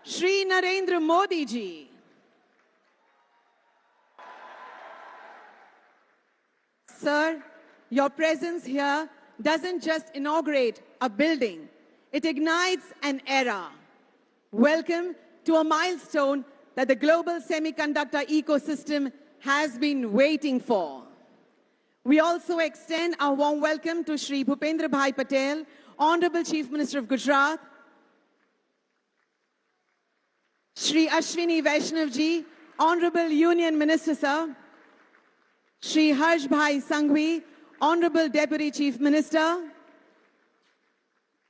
Shri Narendra Modi ji. Sir, your presence here doesn't just inaugurate a building, it ignites an era. Welcome to a milestone that the global semiconductor ecosystem has been waiting for. We also extend our warm welcome to Shri Bhupendra Bhai Patel, Honorable Chief Minister of Gujarat, Shri Ashwini Vaishnav ji, Honorable Union Minister Sir, Shri Harsh Bhai Sanghvi, Honorable Deputy Chief Minister,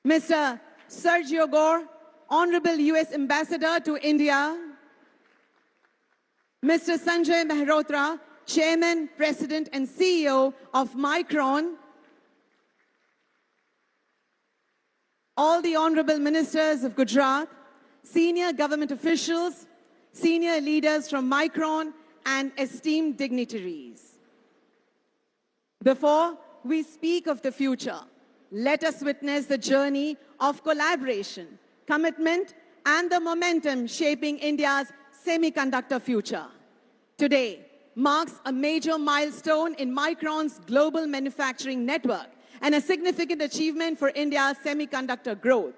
Mr. Sergio Gore, Honorable US Ambassador to India, Mr. Sanjay Mehrotra, Chairman, President and CEO of Micron, all the Honorable Ministers of Gujarat, senior government officials, senior leaders from Micron and esteemed dignitaries. Before we speak of the future, let us witness the journey of collaboration, commitment and the momentum shaping India's semiconductor future. Today marks a major milestone in Micron's global manufacturing network and a significant achievement for India's semiconductor growth.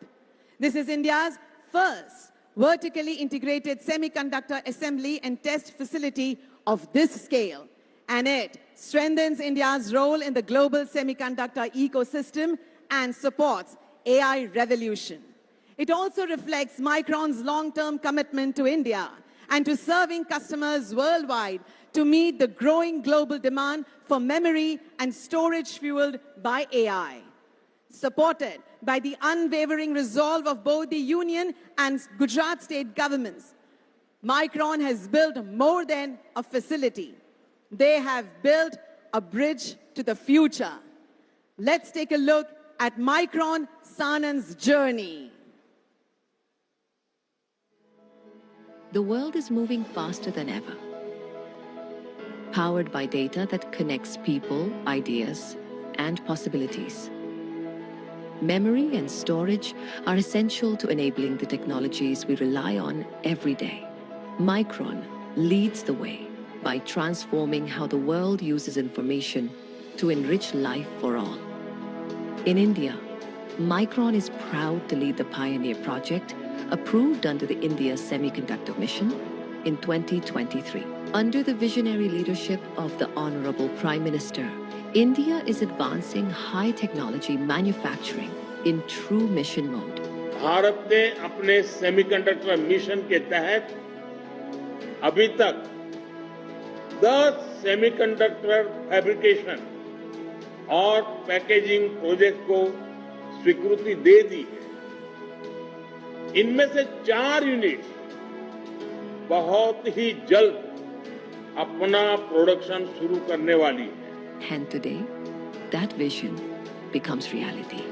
This is India's first vertically integrated semiconductor assembly and test facility of this scale, and it strengthens India's role in the global semiconductor ecosystem and supports AI revolution. It also reflects Micron's long-term commitment to India and to serving customers worldwide to meet the growing global demand for memory and storage fueled by AI. Supported by the unwavering resolve of both the Union and Gujarat state governments, Micron has built more than a facility. They have built a bridge to the future. Let's take a look at Micron Sanand's journey. The world is moving faster than ever, powered by data that connects people, ideas, and possibilities. Memory and storage are essential to enabling the technologies we rely on every day. Micron leads the way by transforming how the world uses information to enrich life for all. In India, Micron is proud to lead the Pioneer project approved under the India Semiconductor Mission in 2023. Under the visionary leadership of the Honorable Prime Minister, India is advancing high technology manufacturing in true mission mode. Bharat ने अपने semiconductor mission के तहत अभी तक 10 semiconductor fabrication और packaging project को स्वीकृति दे दी है। इनमें से 4 यूनिट बहुत ही जल्द अपना प्रोडक्शन शुरू करने वाली है। And today, that vision becomes reality.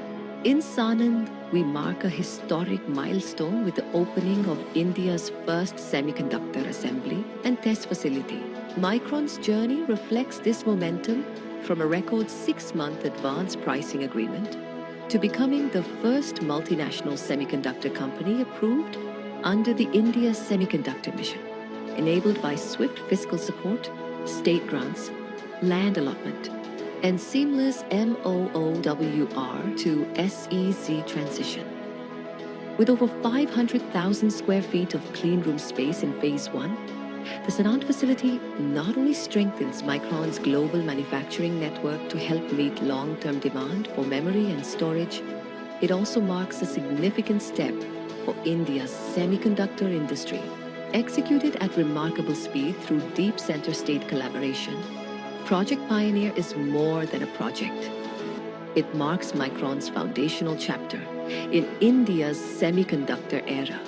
In Sanand, we mark a historic milestone with the opening of India's first semiconductor assembly and test facility. Micron's journey reflects this momentum from a record 6-month advance pricing agreement to becoming the first multinational semiconductor company approved under the India Semiconductor Mission, enabled by swift fiscal support, state grants, land allotment, and seamless MOOWR to SEZ transition. With over 500,000 square feet of clean room space in Phase 1, the Sanand facility not only strengthens Micron's global manufacturing network to help meet long-term demand for memory and storage, it also marks a significant step for India's semiconductor industry. Executed at remarkable speed through deep center-state collaboration, Project Pioneer is more than a project. It marks Micron's foundational chapter in India's semiconductor era.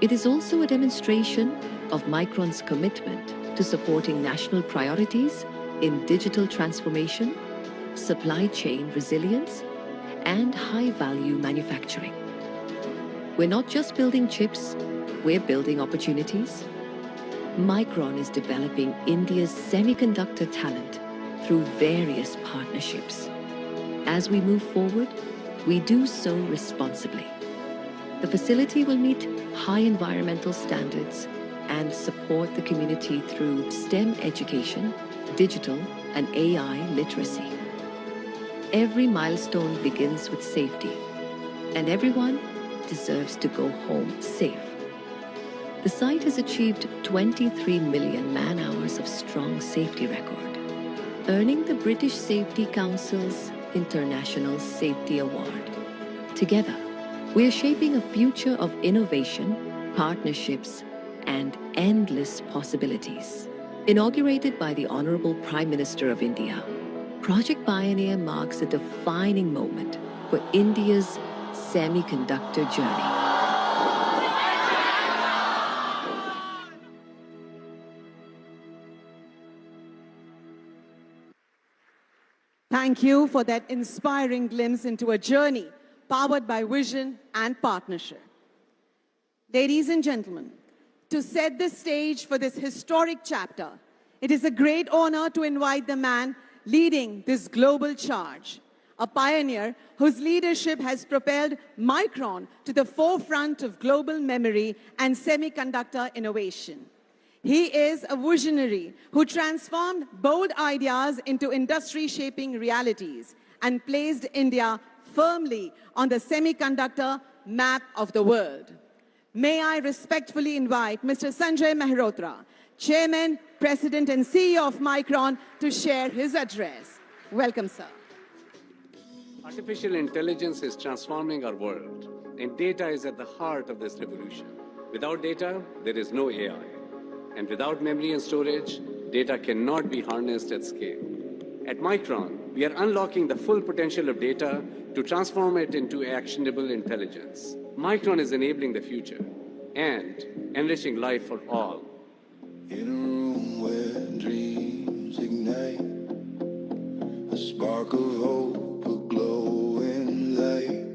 It is also a demonstration of Micron's commitment to supporting national priorities in digital transformation, supply chain resilience, and high-value manufacturing. We're not just building chips, we're building opportunities. Micron is developing India's semiconductor talent through various partnerships. As we move forward, we do so responsibly, The facility will meet high environmental standards and support the community through STEM education, digital and AI literacy. Every milestone begins with safety, and everyone deserves to go home safe. The site has achieved 23 million man-hours of strong safety record, earning the British Safety Council's International Safety Award. Together, we are shaping a future of innovation, partnerships, and endless possibilities. Inaugurated by the Honorable Prime Minister of India, Project Pioneer marks a defining moment for India's semiconductor journey. Thank you for that inspiring glimpse into a journey powered by vision and partnership. Ladies and gentlemen, to set the stage for this historic chapter, it is a great honor to invite the man leading this global charge, a pioneer whose leadership has propelled Micron to the forefront of global memory and semiconductor innovation. He is a visionary who transformed bold ideas into industry-shaping realities and placed India firmly on the semiconductor map of the world. May I respectfully invite Mr. Sanjay Mehrotra, Chairman, President and CEO of Micron, to share his address. Welcome, sir. Artificial intelligence is transforming our world, and data is at the heart of this revolution. Without data, there is no AI. And without memory and storage, data cannot be harnessed at scale. At Micron, we are unlocking the full potential of data to transform it into actionable intelligence. Micron is enabling the future and enriching life for all. In a room where dreams ignite, a spark of hope, a glowing light.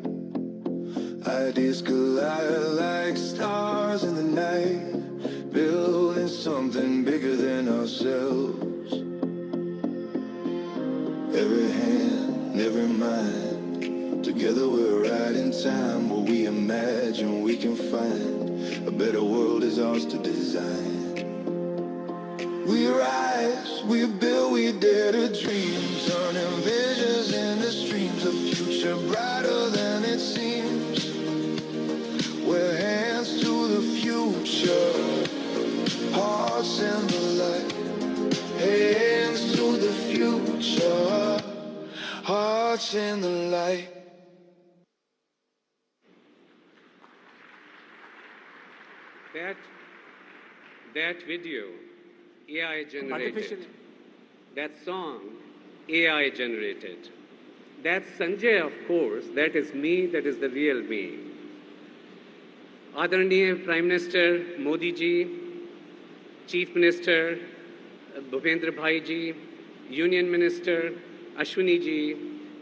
Ideas collide like stars in the night, building something bigger than ourselves. Every hand, every mind, together we're right in time. Where we imagine we can find a better world is ours to design. We rise, we build, we dare to dream, turning visions into streams, a future brighter than it seems. We're hands to the future, hearts in the light. Hands to the future, hearts in the light. That video, AI generated. That song, AI generated. That's Sanjay, of course. That is me, that is the real me. Adaraniya Prime Minister Modi ji, Chief Minister Bhupendra Bhai ji, Union Minister Ashwini ji,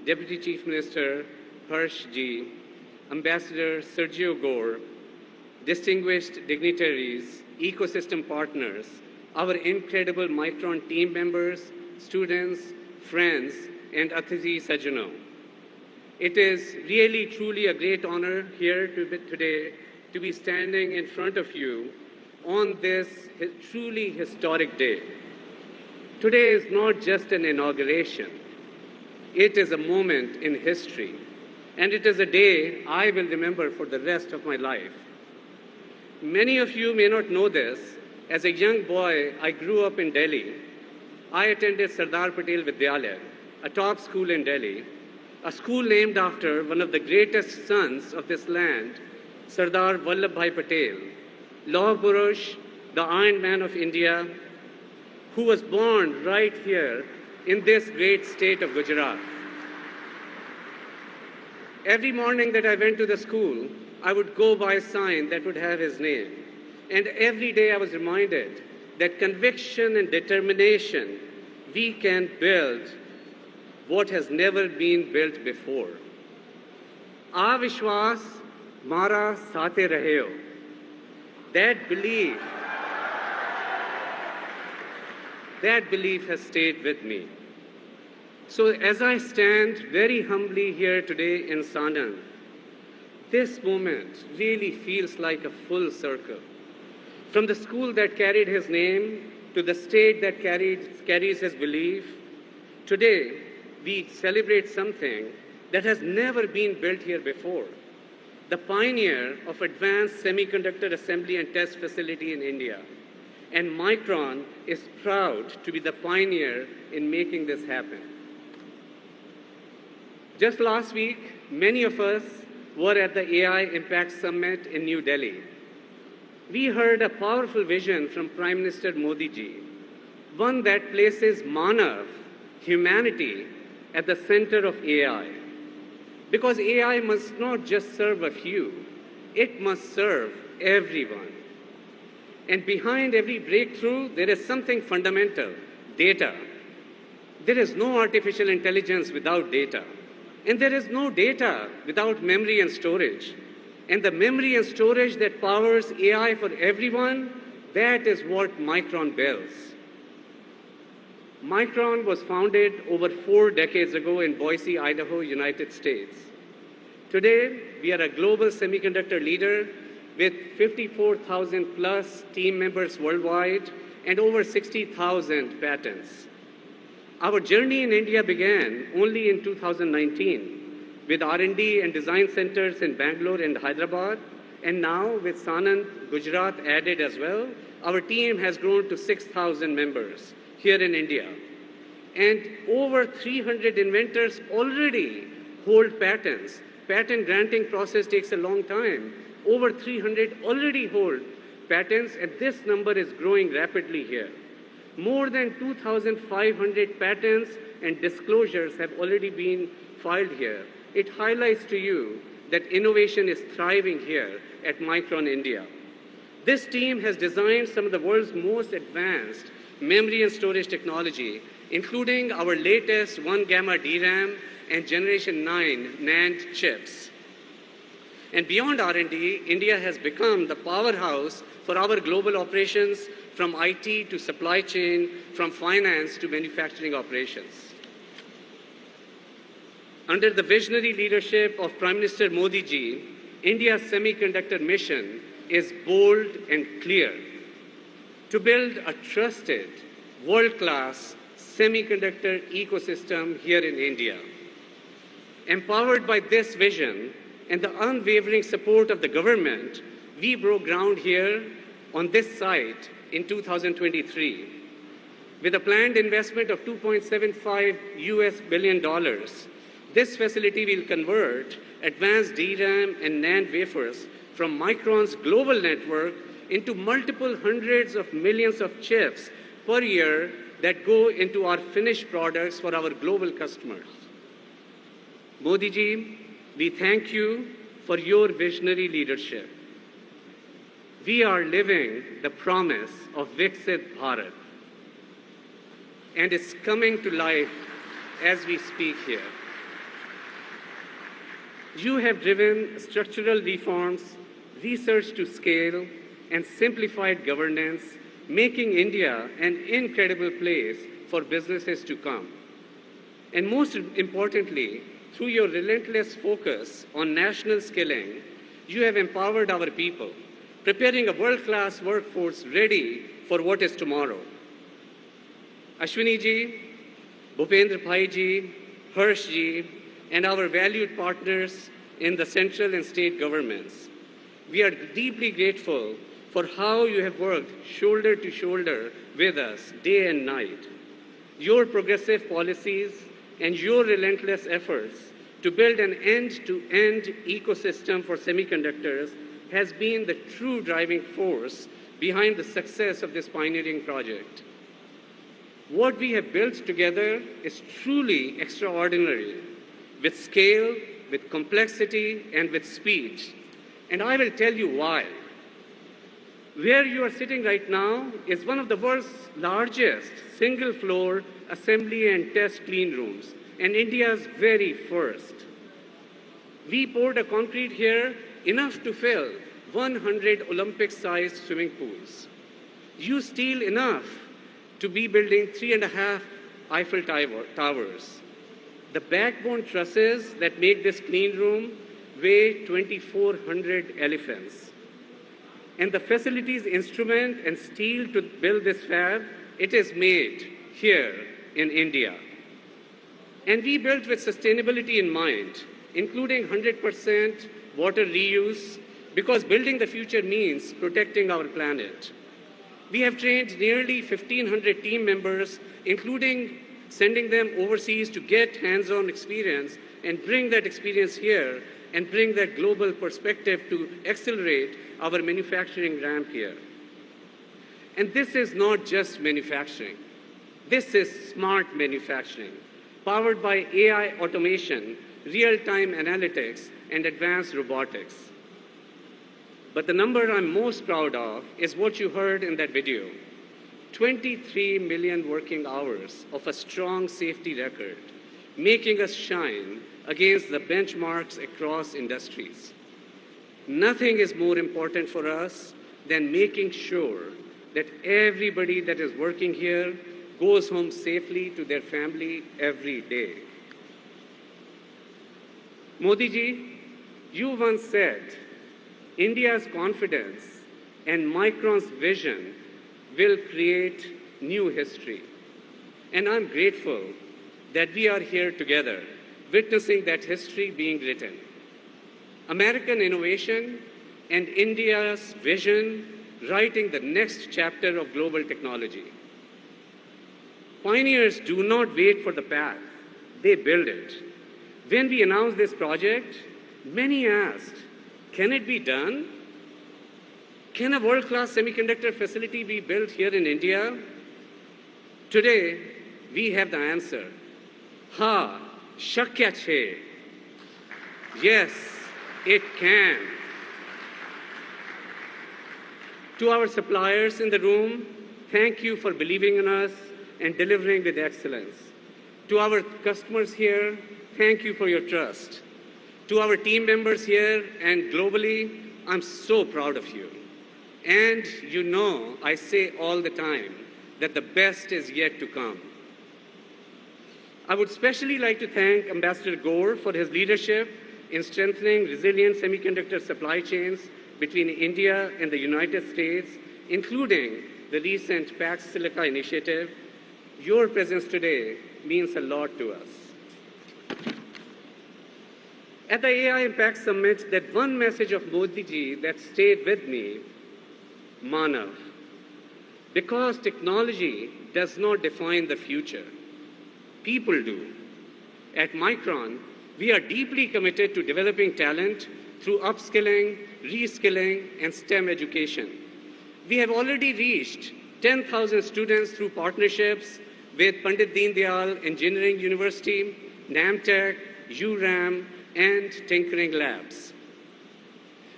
Deputy Chief Minister Harsh ji, Ambassador Sergio Gore, distinguished dignitaries, ecosystem partners, our incredible Micron team members, students, friends, and Atithi Sajjano. It is really, truly a great honor here today to be standing in front of you on this truly historic day. Today is not just an inauguration. It is a moment in history, and it is a day I will remember for the rest of my life. Many of you may not know this. As a young boy, I grew up in Delhi. I attended Sardar Patel Vidyalaya, a top school in Delhi, a school named after one of the greatest sons of this land, Sardar Vallabhbhai Patel, Lauh Purush, the Iron Man of India, who was born right here in this great state of Gujarat. Every morning that I went to the school, I would go by a sign that would have his name. And every day I was reminded that conviction and determination, we can build what has never been built before. Avishwas Mara Sate Raheo. That belief has stayed with me. So as I stand very humbly here today in Sanand, This moment really feels like a full circle. From the school that carried his name to the state that carries his belief, today we celebrate something that has never been built here before. The pioneer of advanced semiconductor assembly and test facility in India. And Micron is proud to be the pioneer in making this happen. Just last week, many of us were at the AI Impact Summit in New Delhi. We heard a powerful vision from Prime Minister Modi ji, one that places Manav, humanity, at the center of AI. Because AI must not just serve a few, it must serve everyone. And behind every breakthrough, there is something fundamental, data. There is no artificial intelligence without data. And there is no data without memory and storage. And the memory and storage that powers AI for everyone, that is what Micron builds. Micron was founded over 4 decades ago in Boise, Idaho, United States. Today, we are a global semiconductor leader with 54,000 plus team members worldwide and over 60,000 patents. Our journey in India began only in 2019 with R&D and design centers in Bangalore and Hyderabad, and now with Sanand, Gujarat added as well, our team has grown to 6,000 members here in India. And over 300 inventors already hold patents. Patent granting process takes a long time. Over 300 already hold patents, and this number is growing rapidly here. More than 2,500 patents and disclosures have already been filed here. It highlights to you that innovation is thriving here at Micron India. This team has designed some of the world's most advanced memory and storage technology, including our latest 1-gamma DRAM and Generation 9 NAND chips. And beyond R&D, India has become the powerhouse for our global operations, from IT to supply chain, from finance to manufacturing operations. Under the visionary leadership of Prime Minister Modi ji, India's semiconductor mission is bold and clear: to build a trusted, world-class semiconductor ecosystem here in India. Empowered by this vision and the unwavering support of the government, we broke ground here on this site in 2023. With a planned investment of $2.75 billion, this facility will convert advanced DRAM and NAND wafers from Micron's global network into multiple hundreds of millions of chips per year that go into our finished products for our global customers. Modi ji, we thank you for your visionary leadership. We are living the promise of Viksit Bharat, and it's coming to life as we speak here. You have driven structural reforms, research to scale, and simplified governance, making India an incredible place for businesses to come. And most importantly, through your relentless focus on national skilling, you have empowered our people, preparing a world-class workforce ready for what is tomorrow. Ashwini ji, Bhupendra Bhai ji, Harsh ji, and our valued partners in the central and state governments, we are deeply grateful for how you have worked shoulder to shoulder with us day and night. Your progressive policies and your relentless efforts to build an end-to-end ecosystem for semiconductors has been the true driving force behind the success of this pioneering project. What we have built together is truly extraordinary, with scale, with complexity, and with speed. And I will tell you why. Where you are sitting right now is one of the world's largest single-floor assembly and test clean rooms, and India's very first. We poured a concrete here enough to fill 100 Olympic-sized swimming pools. You steel enough to be building 3.5 Eiffel Towers. The backbone trusses that make this clean room weigh 2,400 elephants. And the facilities, instrument, and steel to build this fab, it is made here in India. And we built with sustainability in mind, including 100% water reuse, because building the future means protecting our planet. We have trained nearly 1,500 team members, including sending them overseas to get hands-on experience and bring that experience here and bring that global perspective to accelerate our manufacturing ramp here. And this is not just manufacturing. This is smart manufacturing, powered by AI automation, real-time analytics, and advanced robotics. But the number I'm most proud of is what you heard in that video. 23 million working hours of a strong safety record, making us shine against the benchmarks across industries. Nothing is more important for us than making sure that everybody that is working here goes home safely to their family every day. Modi ji, you once said, India's confidence and Micron's vision will create new history. And I'm grateful that we are here together, witnessing that history being written. American innovation and India's vision writing the next chapter of global technology. Pioneers do not wait for the path, they build it. When we announced this project, many asked, can it be done? Can a world-class semiconductor facility be built here in India? Today, we have the answer. Ha, shakya chhe. Yes, it can. To our suppliers in the room, thank you for believing in us and delivering with excellence. To our customers here, thank you for your trust. To our team members here and globally, I'm so proud of you. And you know, I say all the time that the best is yet to come. I would especially like to thank Ambassador Gore for his leadership in strengthening resilient semiconductor supply chains between India and the United States, including the recent Pax Silica initiative. Your presence today means a lot to us. At the AI Impact Summit, that one message of Modi ji that stayed with me, Manav. Because technology does not define the future, people do. At Micron, we are deeply committed to developing talent through upskilling, reskilling, and STEM education. We have already reached 10,000 students through partnerships with Pandit Deen Dayal Engineering University, NAMTech, URAM, and Tinkering Labs.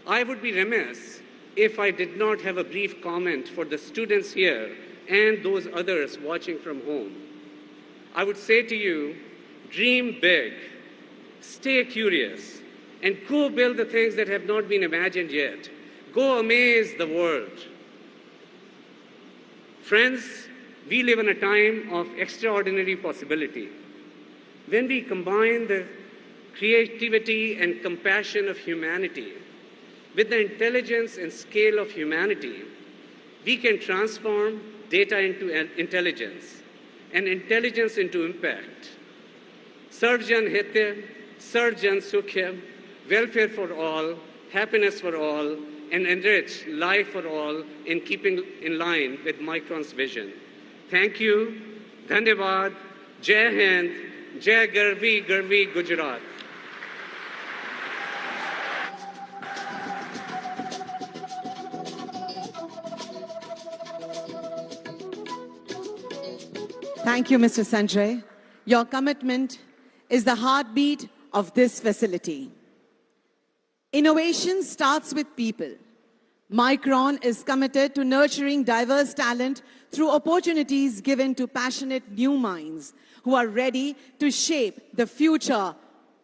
I would be remiss if I did not have a brief comment for the students here and those others watching from home. I would say to you, dream big, stay curious, and go build the things that have not been imagined yet. Go amaze the world. Friends, we live in a time of extraordinary possibility. When we combine the creativity and compassion of humanity with the intelligence and scale of humanity, we can transform data into intelligence and intelligence into impact. Sarjan Hitya, Sarjan Sukhya, welfare for all, happiness for all, and enrich life for all in keeping in line with Micron's vision. Thank you. Dhanyavad. Jai Hind. Jai Garvi, Garvi, Gujarat. Thank you, Mr. Sanjay. Your commitment is the heartbeat of this facility. Innovation starts with people. Micron is committed to nurturing diverse talent through opportunities given to passionate new minds who are ready to shape the future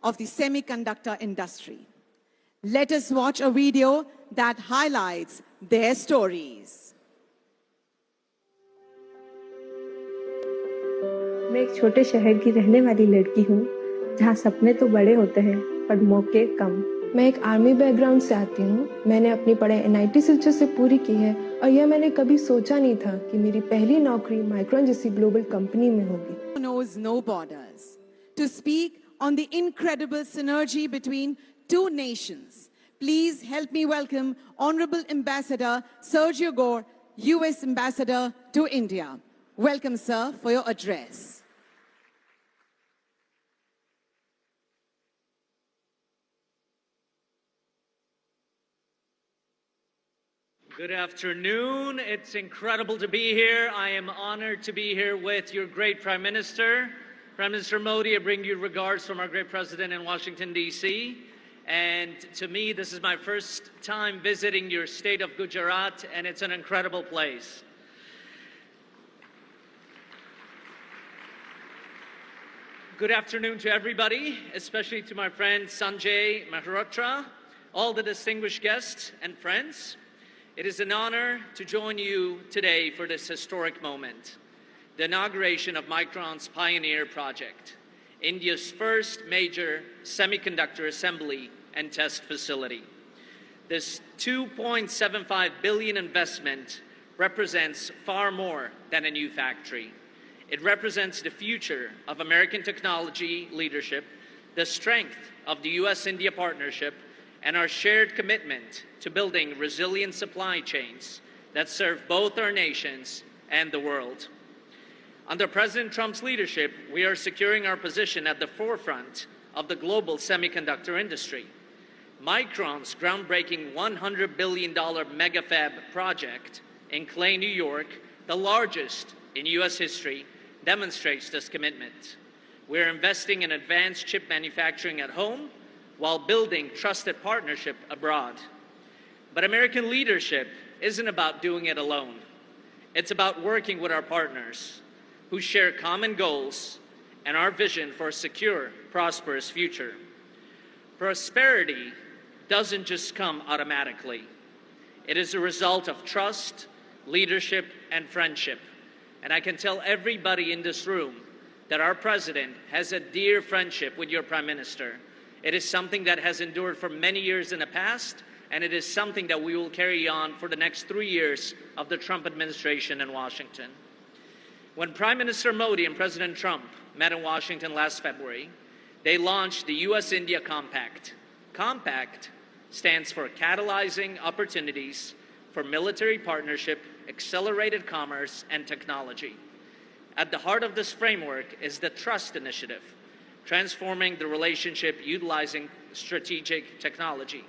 of the semiconductor industry. Let us watch a video that highlights their stories. मैं एक छोटे शहर की रहने वाली लड़की हूँ, जहाँ सपने तो बड़े होते हैं पर मौके कम। मैं एक आर्मी बैकग्राउंड से आती हूँ। मैंने अपनी पढ़ाई NIT सिलचर से पूरी की है और यह मैंने कभी सोचा नहीं था कि मेरी पहली नौकरी माइक्रॉन जैसी ग्लोबल कंपनी में होगी। Knows no borders. To speak on the incredible synergy between two nations, please help me welcome Honorable Ambassador Sergio Gore, US Ambassador to India. Welcome, sir, for your address. Good afternoon. It's incredible to be here. I am honored to be here with your great Prime Minister. Prime Minister Modi, I bring you regards from our great President in Washington, D.C. And to me, this is my first time visiting your state of Gujarat, and it's an incredible place. Good afternoon to everybody, especially to my friend Sanjay Mehrotra, all the distinguished guests and friends. It is an honor to join you today for this historic moment, the inauguration of Micron's Pioneer Project, India's first major semiconductor assembly and test facility. This $2.75 billion investment represents far more than a new factory. It represents the future of American technology leadership, the strength of the US-India partnership, and our shared commitment to building resilient supply chains that serve both our nations and the world. Under President Trump's leadership, we are securing our position at the forefront of the global semiconductor industry. Micron's groundbreaking $100 billion megafab project in Clay, New York, the largest in US history, demonstrates this commitment. We're investing in advanced chip manufacturing at home while building trusted partnership abroad. But American leadership isn't about doing it alone. It's about working with our partners who share common goals and our vision for a secure, prosperous future. Prosperity doesn't just come automatically. It is a result of trust, leadership, and friendship. And I can tell everybody in this room that our president has a dear friendship with your Prime Minister. It is something that has endured for many years in the past, and it is something that we will carry on for the next 3 years of the Trump administration in Washington. When Prime Minister Modi and President Trump met in Washington last February, they launched the US-India Compact. Compact stands for Catalyzing Opportunities for Military Partnership, Accelerated Commerce, and Technology. At the heart of this framework is the Trust Initiative, transforming the relationship utilizing strategic technology.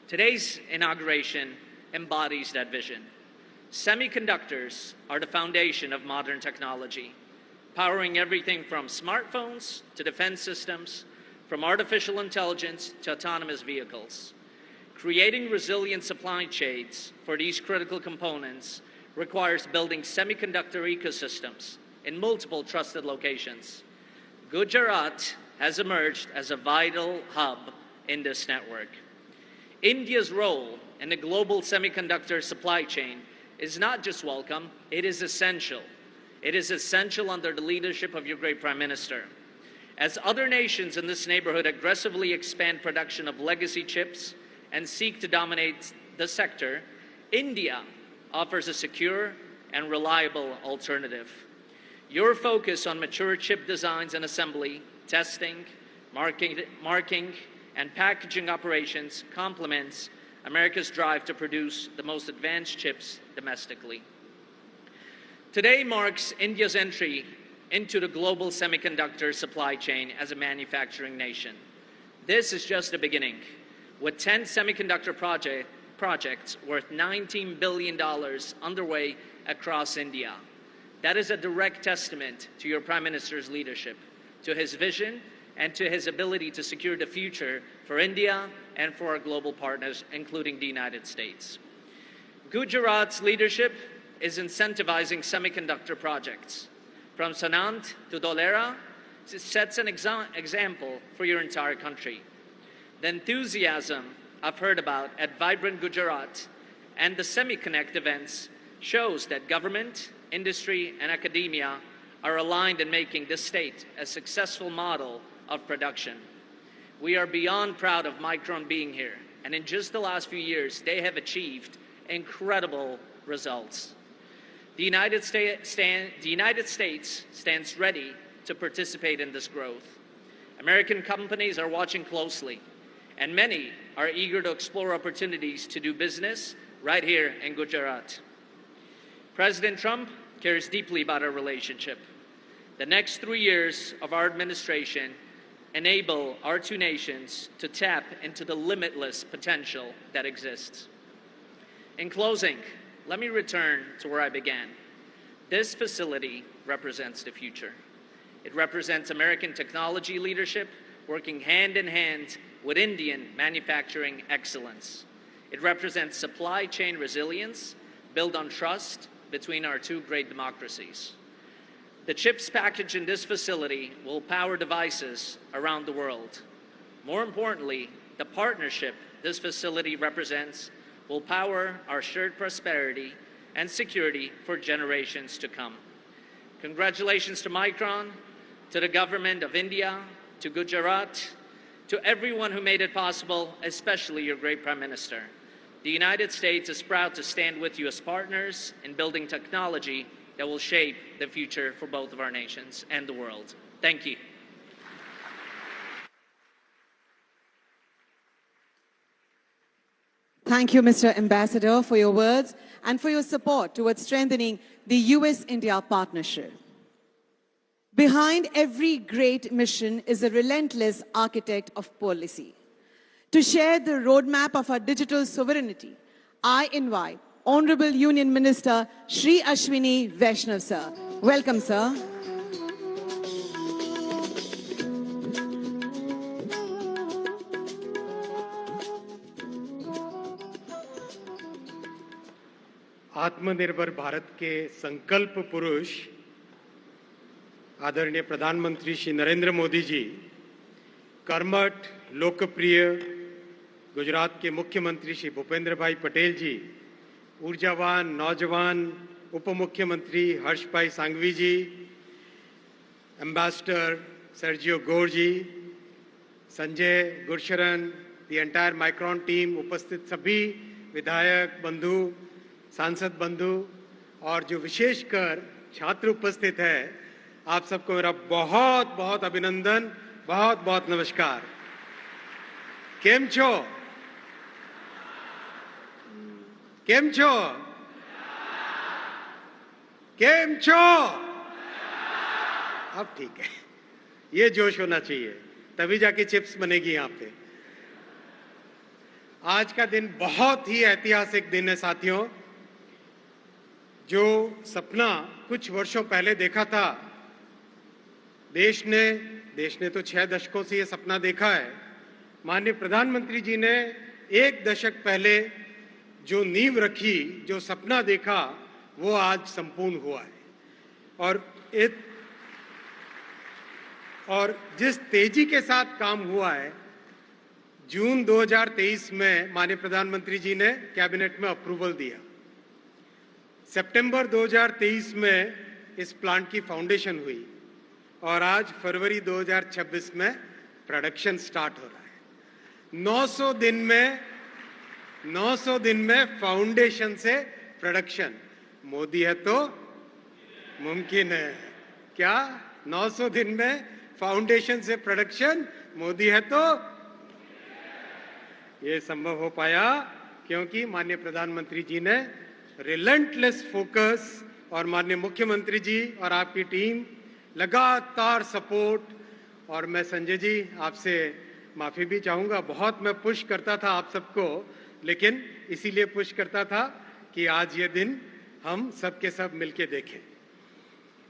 Today's inauguration embodies that vision. Semiconductors are the foundation of modern technology, powering everything from smartphones to defense systems, from artificial intelligence to autonomous vehicles. Creating resilient supply chains for these critical components requires building semiconductor ecosystems in multiple trusted locations. Gujarat has emerged as a vital hub in this network. India's role in the global semiconductor supply chain is not just welcome, it is essential. It is essential under the leadership of your great Prime Minister. As other nations in this neighborhood aggressively expand production of legacy chips and seek to dominate the sector, India offers a secure and reliable alternative. Your focus on mature chip designs and assembly, testing, marking, and packaging operations complements America's drive to produce the most advanced chips domestically. Today marks India's entry into the global semiconductor supply chain as a manufacturing nation. This is just the beginning. With 10 semiconductor projects worth $19 billion underway across India. That is a direct testament to your Prime Minister's leadership, to his vision, and to his ability to secure the future for India and for our global partners, including the United States. Gujarat's leadership is incentivizing semiconductor projects. From Sanand to Dholera, it sets an example for your entire country. The enthusiasm I've heard about at Vibrant Gujarat and the SemiConnect events shows that government, industry, and academia are aligned in making this state a successful model of production. we are beyond proud of Micron being here. And in just the last few years, they have achieved incredible results. The United States stands ready to participate in this growth. American companies are watching closely, and many are eager to explore opportunities to do business right here in Gujarat. President Trump cares deeply about our relationship. The next 3 years of our administration enable our two nations to tap into the limitless potential that exists. In closing, let me return to where I began. This facility represents the future. It represents American technology leadership working hand in hand with Indian manufacturing excellence. It represents supply chain resilience built on trust between our two great democracies. The chips packaged in this facility will power devices around the world. More importantly, the partnership this facility represents will power our shared prosperity and security for generations to come. Congratulations to Micron, to the government of India, to Gujarat, to everyone who made it possible, especially your great Prime Minister. The United States is proud to stand with you as partners in building technology that will shape the future for both of our nations and the world. Thank you. Thank you, Mr. Ambassador, for your words and for your support towards strengthening the US-India partnership. Behind every great mission is a relentless architect of policy. To share the roadmap of our digital sovereignty, I invite Honorable Union Minister Shri Ashwini Vaishnaw, sir. Welcome, sir. आत्मनिर्भर भारत के संकल्प पुरुष आदरणीय प्रधानमंत्री श्री नरेंद्र मोदी जी, कर्मठ लोकप्रिय गुजरात के मुख्यमंत्री श्री भूपेंद्र भाई पटेल जी, ऊर्जावान नौजवान उप मुख्यमंत्री Harsh bhai Sanghavi ji, ambassador Sergio Gor ji, Sanjay Gursharan, the entire Micron team, उपस्थित सभी विधायक बंधु, सांसद बंधु और जो विशेषकर छात्र उपस्थित है, आप सबको मेरा बहुत बहुत अभिनंदन, बहुत बहुत नमस्कार। केम छो? केम छो? केम छो? अब ठीक है, ये जोश होना चाहिए, तभी जाके चिप्स बनेगी यहाँ पे। आज का दिन बहुत ही ऐतिहासिक दिन है साथियों। जो सपना कुछ वर्षों पहले देखा था, देश ने तो 6 दशकों से ये सपना देखा है। माननीय प्रधानमंत्री जी ने 1 दशक पहले जो नींव रखी, जो सपना देखा, वो आज संपूर्ण हुआ है। और जिस तेजी के साथ काम हुआ है, जून 2023 में माननीय प्रधानमंत्री जी ने कैबिनेट में अप्रूवल दिया। सितंबर 2023 में इस प्लांट की फाउंडेशन हुई और आज फरवरी 2026 में प्रोडक्शन स्टार्ट हो रहा है। 900 दिन में फाउंडेशन से प्रोडक्शन। मोदी है तो मुमकिन है क्या? 900 दिन में फाउंडेशन से प्रोडक्शन, मोदी है तो ये संभव हो पाया क्योंकि माननीय प्रधानमंत्री जी ने रिलेंटलेस फोकस और माननीय मुख्यमंत्री जी और आपकी टीम लगातार सपोर्ट। और मैं संजय जी आपसे माफी भी चाहूंगा, बहुत मैं पुश करता था आप सबको, लेकिन इसीलिए पुश करता था कि आज ये दिन हम सब के सब मिलके देखें।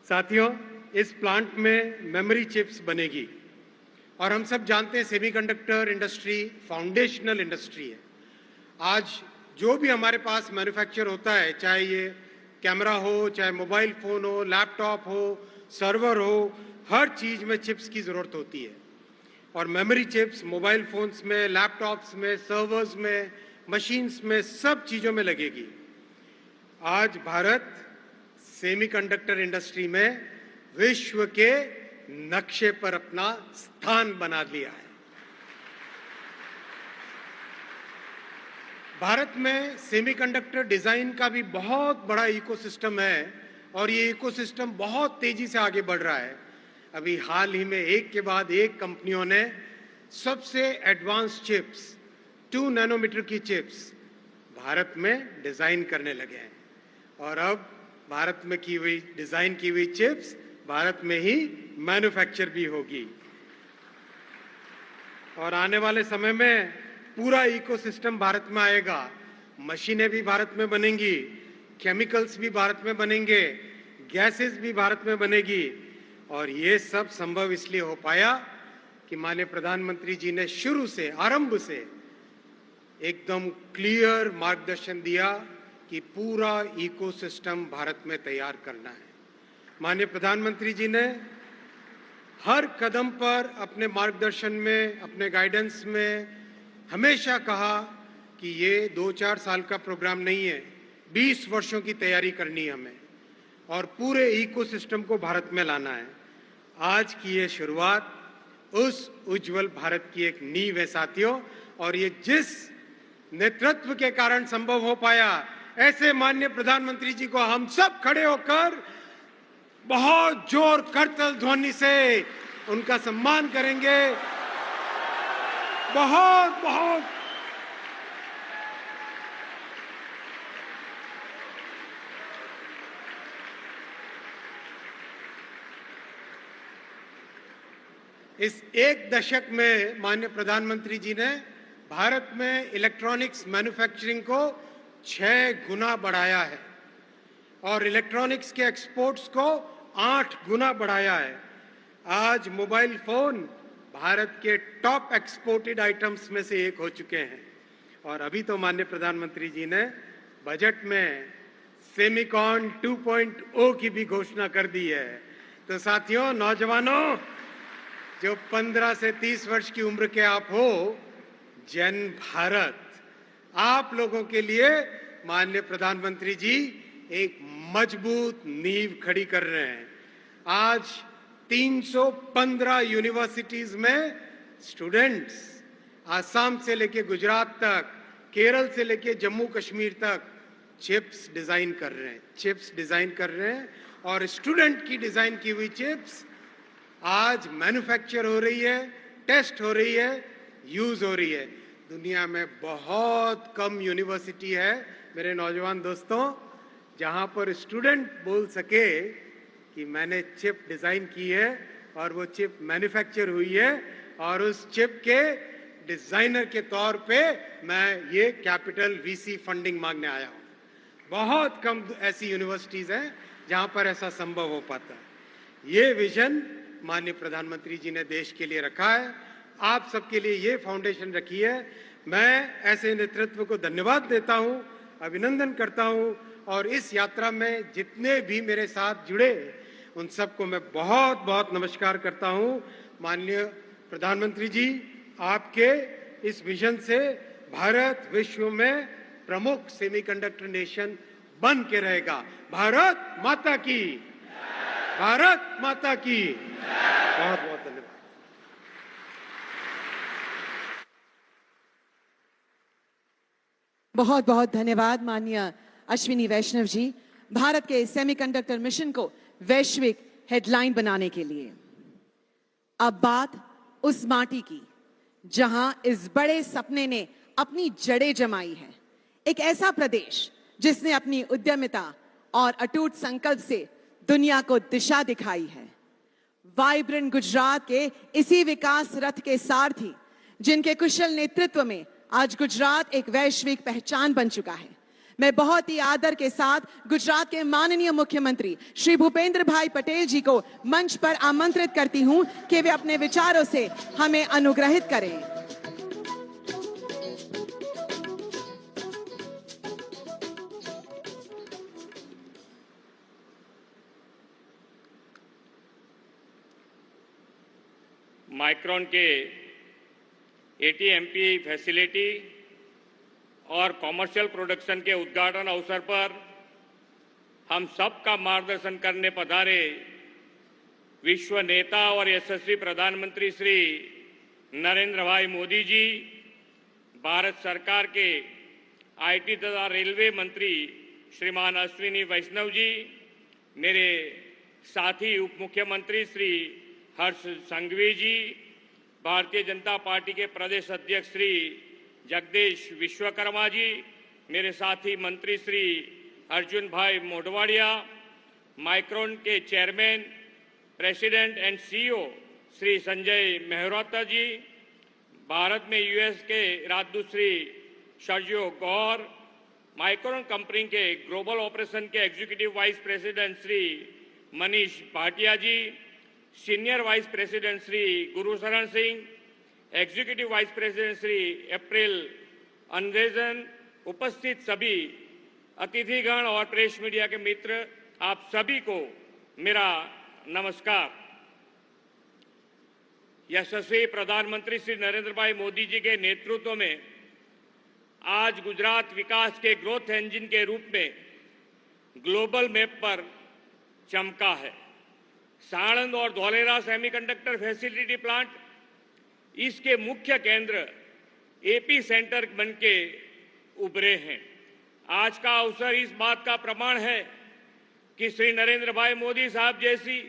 साथियों, इस प्लांट में मेमोरी चिप्स बनेगी और हम सब जानते हैं सेमीकंडक्टर इंडस्ट्री फाउंडेशनल इंडस्ट्री है। आज जो भी हमारे पास मैन्युफैक्चर होता है, चाहे ये कैमरा हो, चाहे मोबाइल फोन हो, लैपटॉप हो, सर्वर हो, हर चीज में चिप्स की जरूरत होती है। और मेमोरी चिप्स मोबाइल फोन्स में, लैपटॉप्स में, सर्वर्स में, मशीन्स में, सब चीजों में लगेगी। आज भारत सेमीकंडक्टर इंडस्ट्री में विश्व के नक्शे पर अपना स्थान बना लिया है। भारत में सेमीकंडक्टर डिजाइन का भी बहुत बड़ा इकोसिस्टम है और ये इकोसिस्टम बहुत तेजी से आगे बढ़ रहा है। अभी हाल ही में एक के बाद एक कंपनियों ने सबसे एडवांस चिप्स 2 नैनोमीटर की चिप्स भारत में डिजाइन करने लगे हैं और अब भारत में डिजाइन की हुई चिप्स भारत में ही मैन्युफैक्चर भी होगी और आने वाले समय में पूरा इकोसिस्टम भारत में आएगा। मशीनें भी भारत में बनेंगी, केमिकल्स भी भारत में बनेंगे, गैसेस भी भारत में बनेगी और ये सब संभव इसलिए हो पाया कि माननीय प्रधानमंत्री जी ने शुरू से आरंभ से एकदम क्लियर मार्गदर्शन दिया कि पूरा इकोसिस्टम भारत में तैयार करना है। माननीय प्रधानमंत्री जी ने हर कदम पर अपने मार्गदर्शन में, अपने गाइडेंस में हमेशा कहा कि ये 2-4 साल का प्रोग्राम नहीं है, 20 वर्षों की तैयारी करनी है हमें और पूरे इकोसिस्टम को भारत में लाना है। आज की ये शुरुआत उस उज्जवल भारत की एक नींव है साथियों और ये जिस नेतृत्व के कारण संभव हो पाया, ऐसे माननीय प्रधानमंत्री जी को हम सब खड़े होकर बहुत जोर करतल ध्वनि से उनका सम्मान करेंगे। बहुत बहुत इस एक दशक में माननीय प्रधानमंत्री जी ने भारत में इलेक्ट्रॉनिक्स मैन्युफैक्चरिंग को 6 गुना बढ़ाया है और इलेक्ट्रॉनिक्स के एक्सपोर्ट्स को 8 गुना बढ़ाया है। आज मोबाइल फोन भारत के टॉप एक्सपोर्टेड आइटम्स में से एक हो चुके हैं और अभी तो माननीय प्रधानमंत्री जी ने बजट में सेमिकॉन 2.0 की भी घोषणा कर दी है। तो साथियों, नौजवानों, जो 15 से 30 वर्ष की उम्र के आप हो, जन भारत आप लोगों के लिए माननीय प्रधानमंत्री जी एक मजबूत नींव खड़ी कर रहे हैं। आज 315 यूनिवर्सिटीज में स्टूडेंट्स आसाम से लेके गुजरात तक, केरल से लेके जम्मू कश्मीर तक चिप्स डिजाइन कर रहे हैं और स्टूडेंट की डिजाइन की हुई चिप्स आज मैन्युफैक्चर हो रही है, टेस्ट हो रही है, यूज हो रही है। दुनिया में बहुत कम यूनिवर्सिटी है मेरे नौजवान दोस्तों जहां पर स्टूडेंट बोल सके कि मैंने चिप डिजाइन की है और वो चिप मैन्युफैक्चर हुई है और उस चिप के डिजाइनर के तौर पे मैं ये कैपिटल वीसी फंडिंग मांगने आया हूं। बहुत कम ऐसी यूनिवर्सिटीज हैं जहां पर ऐसा संभव हो पाता है। ये विजन माननीय प्रधानमंत्री जी ने देश के लिए रखा है, आप सबके लिए ये फाउंडेशन रखी है। मैं ऐसे नेतृत्व को धन्यवाद देता हूं, अभिनंदन करता हूं और इस यात्रा में जितने भी मेरे साथ जुड़े उन सबको मैं बहुत बहुत नमस्कार करता हूं। माननीय प्रधानमंत्री जी, आपके इस विजन से भारत विश्व में प्रमुख सेमीकंडक्टर नेशन बन के रहेगा। भारत माता की, भारत माता की। बहुत बहुत धन्यवाद। बहुत बहुत धन्यवाद माननीय अश्विनी वैष्णव जी, भारत के सेमीकंडक्टर मिशन को वैश्विक हेडलाइन बनाने के लिए। अब बात उस माटी की जहां इस बड़े सपने ने अपनी जड़ें जमाई है। एक ऐसा प्रदेश जिसने अपनी उद्यमिता और अटूट संकल्प से दुनिया को दिशा दिखाई है। वाइब्रेंट गुजरात के इसी विकास रथ के सारथी, जिनके कुशल नेतृत्व में आज गुजरात एक वैश्विक पहचान बन चुका है। मैं बहुत ही आदर के साथ गुजरात के माननीय मुख्यमंत्री श्री भूपेंद्र भाई पटेल जी को मंच पर आमंत्रित करती हूं कि वे अपने विचारों से हमें अनुग्रहित करें। माइक्रोन के एटीएमपी फैसिलिटी और कॉमर्शियल प्रोडक्शन के उद्घाटन अवसर पर हम सबका मार्गदर्शन करने पधारे विश्व नेता और यशस्वी प्रधानमंत्री श्री नरेंद्र भाई मोदी जी, भारत सरकार के आईटी तथा रेलवे मंत्री श्रीमान अश्विनी वैष्णव जी, मेरे साथी उप मुख्यमंत्री श्री हर्ष संघवी जी, भारतीय जनता पार्टी के प्रदेश अध्यक्ष श्री जगदीश विश्वकर्मा जी, मेरे साथी मंत्री श्री अर्जुन भाई मोढवाडिया, माइक्रोन के chairman, president and CEO Shri Sanjay Mehrotra ji, Bharat में यूएस के राजदूत Shri Sergio Gor, Micron company के ग्लोबल ऑपरेशन के executive vice president Shri Manish Bhatia ji, senior vice president Shri Gursharan Singh, executive vice president Shri April Arnzen, उपस्थित सभी अतिथिगण और प्रेस मीडिया के मित्र, आप सभी को मेरा नमस्कार। यशस्वी प्रधानमंत्री श्री नरेंद्र भाई मोदी जी के नेतृत्व में आज गुजरात विकास के ग्रोथ इंजन के रूप में ग्लोबल मैप पर चमका है। साणंद और धौलेरा सेमीकंडक्टर फैसिलिटी प्लांट इसके मुख्य केंद्र एपी सेंटर बनके उभरे हैं। आज का अवसर इस बात का प्रमाण है कि श्री नरेंद्र भाई मोदी साहब जैसी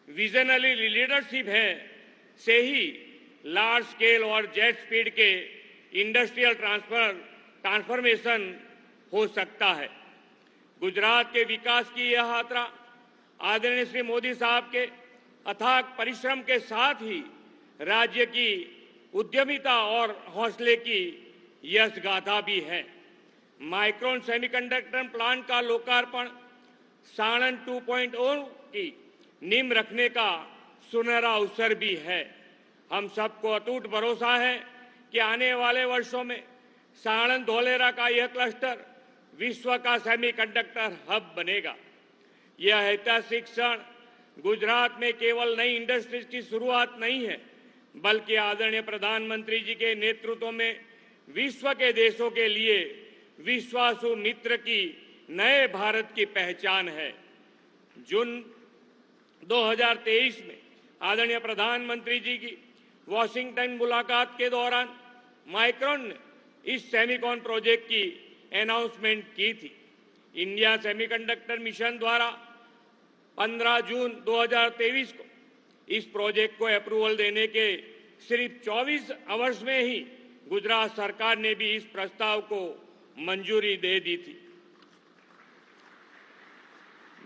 विजनरी लीडरशिप है से ही लार्ज स्केल और जेट स्पीड के इंडस्ट्रियल ट्रांसफॉर्मेशन हो सकता है। गुजरात के विकास की यह यात्रा आदरणीय श्री मोदी साहब के अथाक परिश्रम के साथ ही राज्य की उद्यमिता और हौसले की यश गाथा भी है। माइक्रोन सेमीकंडक्टर प्लांट का लोकार्पण साणंद 2.0 की नींव रखने का सुनहरा अवसर भी है। हम सबको अटूट भरोसा है कि आने वाले वर्षों में साणंद धौलेरा का यह क्लस्टर विश्व का सेमीकंडक्टर हब बनेगा। यह ऐतिहासिक क्षण गुजरात में केवल नई इंडस्ट्रीज की शुरुआत नहीं है, बल्कि आदरणीय प्रधानमंत्री जी के नेतृत्व में विश्व के देशों के लिए विश्वासु मित्र की नए भारत की पहचान है। जून 2023 में आदरणीय प्रधानमंत्री जी की वॉशिंगटन मुलाकात के दौरान माइक्रोन ने इस सेमीकॉन प्रोजेक्ट की अनाउंसमेंट की थी। इंडिया सेमीकंडक्टर मिशन द्वारा 15 जून 2023 को इस प्रोजेक्ट को अप्रूवल देने के सिर्फ 24 आवर्स में ही गुजरात सरकार ने भी इस प्रस्ताव को मंजूरी दे दी थी।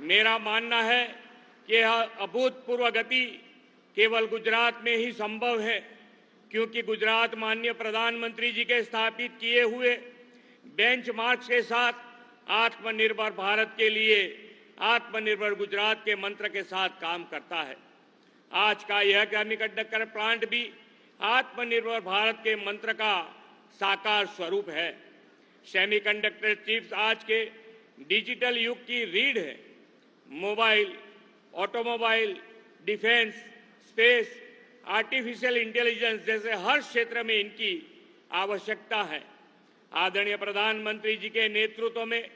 मेरा मानना है कि यह अभूतपूर्व गति केवल गुजरात में ही संभव है, क्योंकि गुजरात माननीय प्रधानमंत्री जी के स्थापित किए हुए बेंचमार्क्स के साथ आत्मनिर्भर भारत के लिए आत्मनिर्भर गुजरात के मंत्र के साथ काम करता है। आज का यह सेमीकंडक्टर प्लांट भी आत्मनिर्भर भारत के मंत्र का साकार स्वरूप है। सेमीकंडक्टर चिप्स आज के डिजिटल युग की रीढ़ है। Mobile, automobile, defence, space, artificial intelligence जैसे हर क्षेत्र में इनकी आवश्यकता है। आदरणीय प्रधानमंत्री जी के नेतृत्व में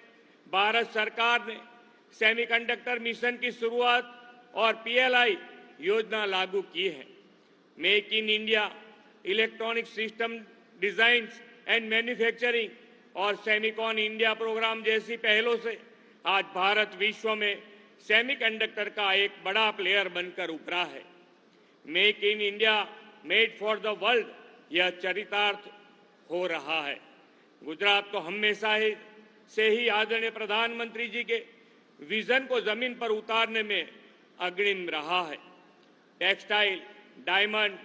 भारत सरकार ने सेमीकंडक्टर मिशन की शुरुआत और पीएलआई योजना लागू की है। Make in India, electronic system design and manufacturing और सेमीकॉन इंडिया प्रोग्राम जैसी पहलों से आज भारत विश्व में सेमीकंडक्टर का एक बड़ा प्लेयर बनकर उभरा है। Make in India, made for the world, यह चरितार्थ हो रहा है। गुजरात तो हमेशा से ही आदरणीय प्रधानमंत्री जी के विजन को जमीन पर उतारने में अग्रिम रहा है। टेक्सटाइल, डायमंड,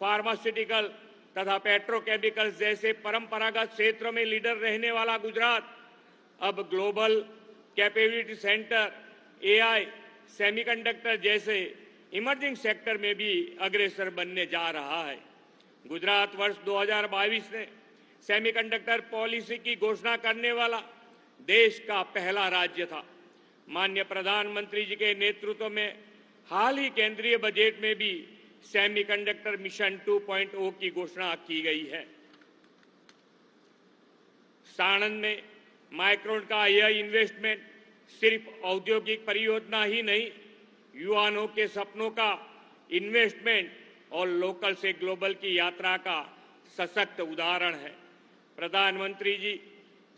फार्मास्यूटिकल तथा पेट्रोकेमिकल्स जैसे परंपरागत क्षेत्रों में लीडर रहने वाला गुजरात अब global capability centre, AI, semiconductor जैसे इमर्जिंग सेक्टर में भी अग्रसर बनने जा रहा है। गुजरात वर्ष 2022 में सेमीकंडक्टर पॉलिसी की घोषणा करने वाला देश का पहला राज्य था। माननीय प्रधानमंत्री जी के नेतृत्व में हाल ही केंद्रीय बजट में भी सेमीकंडक्टर मिशन 2.0 की घोषणा की गई है। साणंद में माइक्रोन का यह इन्वेस्टमेंट सिर्फ औद्योगिक परियोजना ही नहीं, युवाओं के सपनों का इन्वेस्टमेंट और लोकल से ग्लोबल की यात्रा का सशक्त उदाहरण है। प्रधानमंत्री जी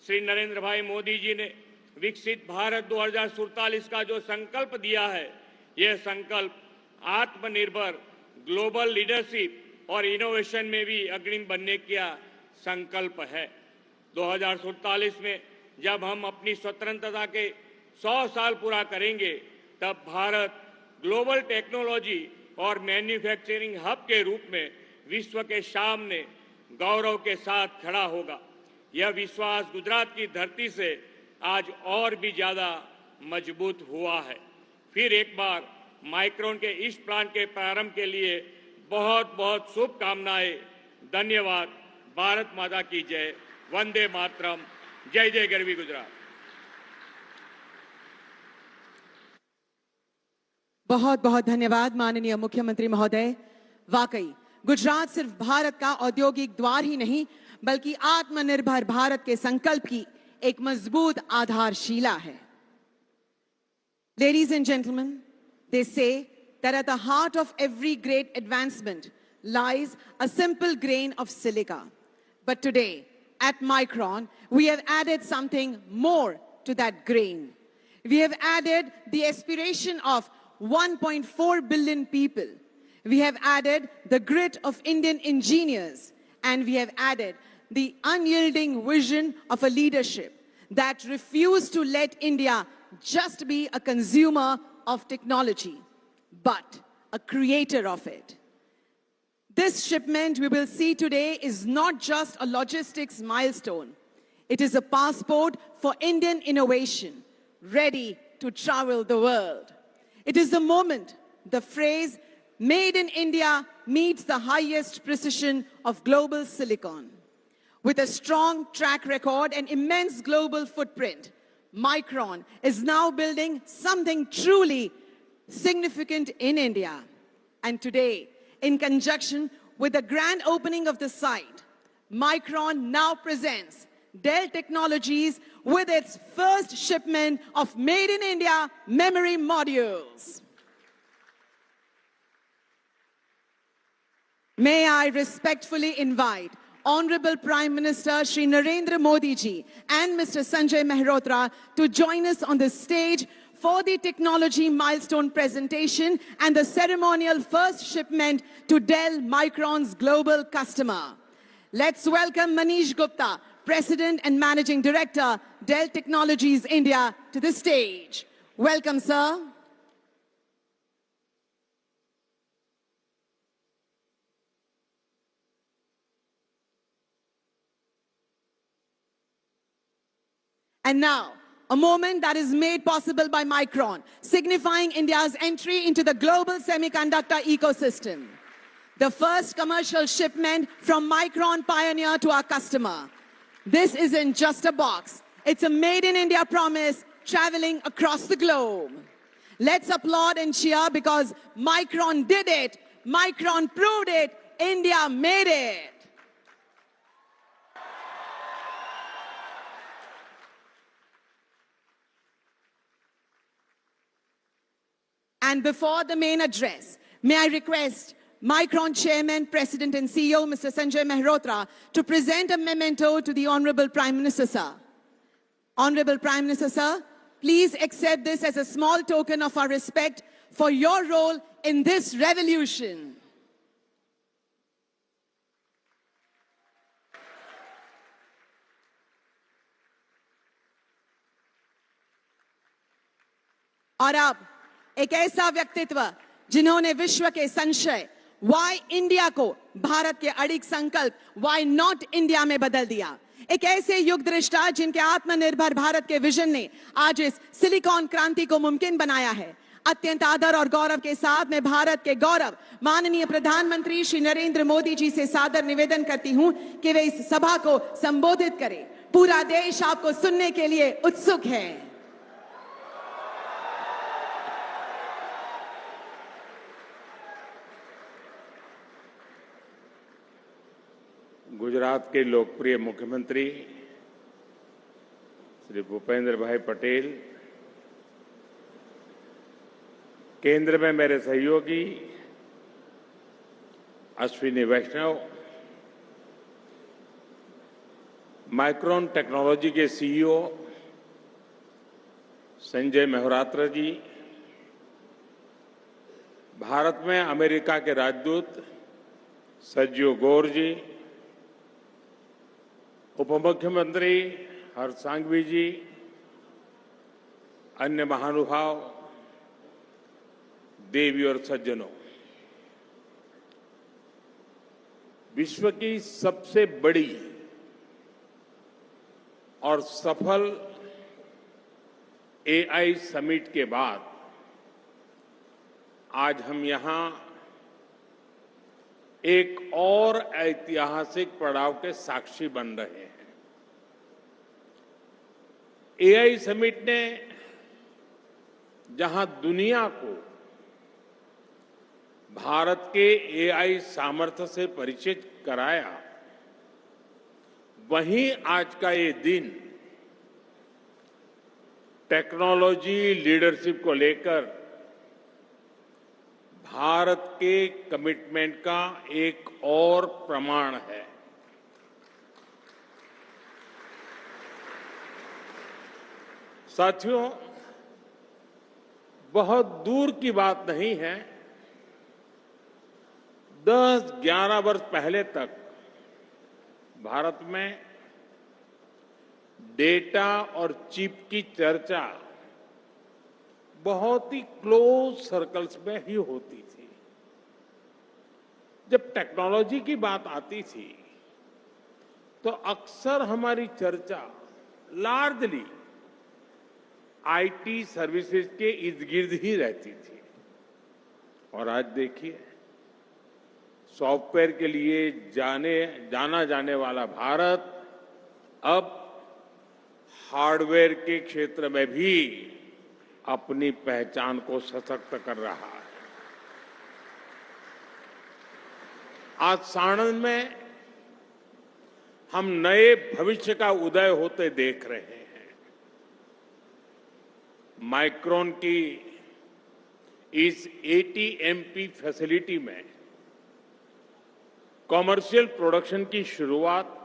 श्री नरेंद्र भाई मोदी जी ने विकसित भारत 2047 का जो संकल्प दिया है, यह संकल्प आत्मनिर्भर, ग्लोबल लीडरशिप और इनोवेशन में भी अग्रणी बनने का संकल्प है। 2047 में जब हम अपनी स्वतंत्रता के 100 साल पूरा करेंगे, तब भारत ग्लोबल टेक्नोलॉजी और मैन्युफैक्चरिंग हब के रूप में विश्व के सामने गौरव के साथ खड़ा होगा। यह विश्वास गुजरात की धरती से आज और भी ज्यादा मजबूत हुआ है। फिर एक बार माइक्रोन के इस प्लांट के प्रारंभ के लिए बहुत बहुत शुभकामनाएं। धन्यवाद। भारत माता की जय। वंदे मातरम। जय जय गरवी गुजरात। बहुत बहुत धन्यवाद माननीय मुख्यमंत्री महोदय। वाकई गुजरात सिर्फ भारत का औद्योगिक द्वार ही नहीं, बल्कि आत्मनिर्भर भारत के संकल्प की एक मजबूत आधारशिला है। Ladies and gentlemen, they say that at the heart of every great advancement lies a simple grain of silica. But today, at Micron, we have added something more to that grain. We have added the aspiration of 1.4 billion people. We have added the grit of Indian engineers, and we have added the unyielding vision of a leadership that refused to let India just be a consumer of technology, but a creator of it. This shipment we will see today is not just a logistics milestone. It is a passport for Indian innovation, ready to travel the world. It is the moment the phrase "Made in India" meets the highest precision of global silicon. With a strong track record and immense global footprint, Micron is now building something truly significant in India. And today, in conjunction with the grand opening of the site, Micron now presents Dell Technologies with its first shipment of Made in India memory modules. May I respectfully invite Honorable Prime Minister Shri Narendra Modi ji and Mr. Sanjay Mehrotra to join us on the stage for the technology milestone presentation and the ceremonial first shipment to Dell Micron's global customer. Let's welcome Manish Gupta, President and Managing Director, Dell Technologies India, to the stage. Welcome, sir. And now, a moment that is made possible by Micron, signifying India's entry into the global semiconductor ecosystem. The first commercial shipment from Micron Pioneer to our customer. This isn't just a box. It's a Made in India promise traveling across the globe. Let's applaud and cheer because Micron did it. Micron proved it. India made it. And before the main address, may I request Micron Chairman, President and CEO, Mr. Sanjay Mehrotra, to present a memento to the Honorable Prime Minister, sir. Honorable Prime Minister, sir, please accept this as a small token of our respect for your role in this revolution. और अब एक ऐसा व्यक्तित्व जिन्होंने विश्व के संशय why India को भारत के अड़िग संकल्प वाई नॉट इंडिया में बदल दिया। एक ऐसे युग दृष्टा जिनके आत्मनिर्भर भारत के विजन ने आज इस सिलिकॉन क्रांति को मुमकिन बनाया है। अत्यंत आदर और गौरव के साथ मैं भारत के गौरव माननीय प्रधानमंत्री श्री नरेंद्र मोदी जी से सादर निवेदन करती हूं कि वे इस सभा को संबोधित करें। पूरा देश आपको सुनने के लिए उत्सुक है। गुजरात के लोकप्रिय मुख्यमंत्री श्री भूपेंद्र भाई पटेल, केंद्र में मेरे सहयोगी अश्विनी वैष्णव, माइक्रोन टेक्नोलॉजी के सीईओ संजय मेहरोत्रा जी, भारत में अमेरिका के राजदूत सर्जियो गौर जी, उप मुख्यमंत्री हर्ष सांघवी जी, अन्य महानुभाव, देवी और सज्जनों, विश्व की सबसे बड़ी और सफल एआई समिट के बाद आज हम यहां एक और ऐतिहासिक पड़ाव के साक्षी बन रहे हैं। एआई समिट ने जहां दुनिया को भारत के एआई सामर्थ्य से परिचित कराया, वहीं आज का ये दिन टेक्नोलॉजी लीडरशिप को लेकर भारत के कमिटमेंट का एक और प्रमाण है। साथियों, बहुत दूर की बात नहीं है, 10-11 वर्ष पहले तक भारत में डेटा और चिप की चर्चा बहुत ही क्लोज सर्कल्स में ही होती थी। जब टेक्नोलॉजी की बात आती थी तो अक्सर हमारी चर्चा लार्जली आईटी सर्विसेज के इर्द गिर्द ही रहती थी। और आज देखिए, सॉफ्टवेयर के लिए जाना जाने वाला भारत अब हार्डवेयर के क्षेत्र में भी अपनी पहचान को सशक्त कर रहा है। आज साणंद में हम नए भविष्य का उदय होते देख रहे हैं। माइक्रोन की इस ATMP फैसिलिटी में कॉमर्शियल प्रोडक्शन की शुरुआत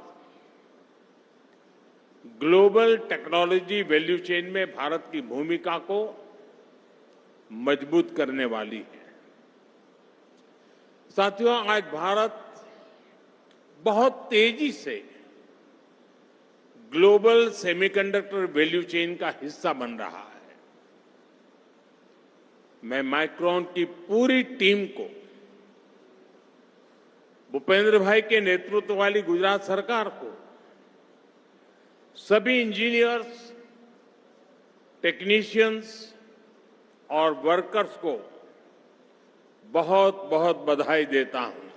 ग्लोबल टेक्नोलॉजी वैल्यू चेन में भारत की भूमिका को मजबूत करने वाली है। साथियों, आज भारत बहुत तेजी से ग्लोबल सेमीकंडक्टर वैल्यू चेन का हिस्सा बन रहा है। मैं माइक्रोन की पूरी टीम को, भूपेंद्र भाई के नेतृत्व वाली गुजरात सरकार को, सभी इंजीनियर्स, टेक्नीशियंस और वर्कर्स को बहुत बहुत बधाई देता हूं।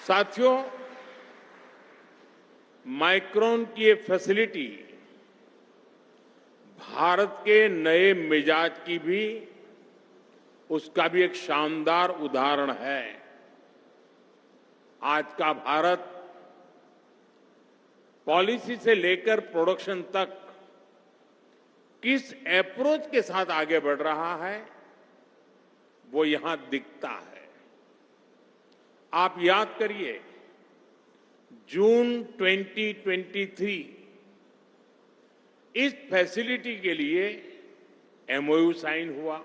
साथियों, माइक्रोन की ये फैसिलिटी भारत के नए मिजाज की भी, उसका भी एक शानदार उदाहरण है। आज का भारत पॉलिसी से लेकर प्रोडक्शन तक किस अप्रोच के साथ आगे बढ़ रहा है, वो यहां दिखता है। आप याद करिए, जून 2023 इस फैसिलिटी के लिए MOU साइन हुआ।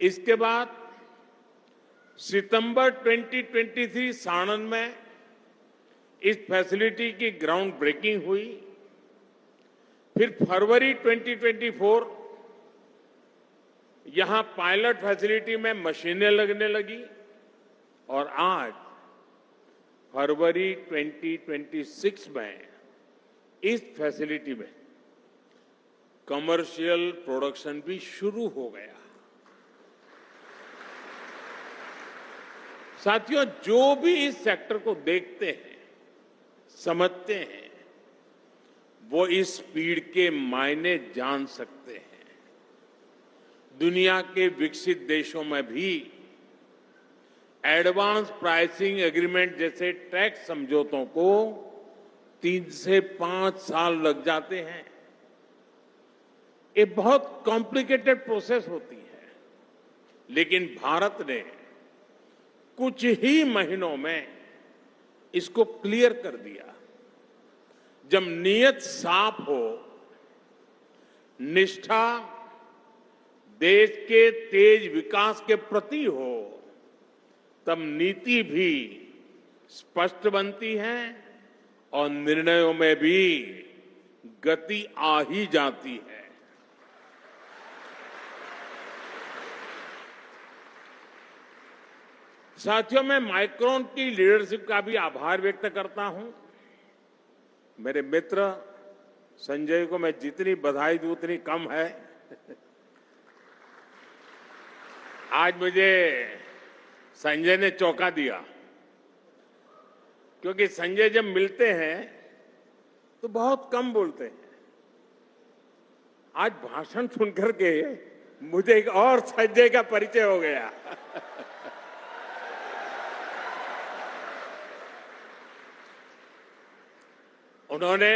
इसके बाद सितंबर 2023 साणंद में इस फैसिलिटी की ग्राउंड ब्रेकिंग हुई। फिर फरवरी 2024 यहां पायलट फैसिलिटी में मशीनें लगने लगी और आज फरवरी 2026 में इस फैसिलिटी में कमर्शियल प्रोडक्शन भी शुरू हो गया। साथियों, जो भी इस सेक्टर को देखते हैं, समझते हैं, वो इस स्पीड के मायने जान सकते हैं। दुनिया के विकसित देशों में भी एडवांस प्राइसिंग एग्रीमेंट जैसे टैक्स समझौतों को 3 से 5 साल लग जाते हैं। ये बहुत कॉम्प्लिकेटेड प्रोसेस होती है, लेकिन भारत ने कुछ ही महीनों में इसको क्लियर कर दिया। जब नीयत साफ हो, निष्ठा देश के तेज विकास के प्रति हो, तब नीति भी स्पष्ट बनती है और निर्णयों में भी गति आ ही जाती है। साथियों, मैं माइक्रोन की लीडरशिप का भी आभार व्यक्त करता हूं। मेरे मित्र संजय को मैं जितनी बधाई दूं उतनी कम है। आज मुझे संजय ने चौंका दिया, क्योंकि संजय जब मिलते हैं तो बहुत कम बोलते हैं। आज भाषण सुनकर के मुझे एक और संजय का परिचय हो गया। उन्होंने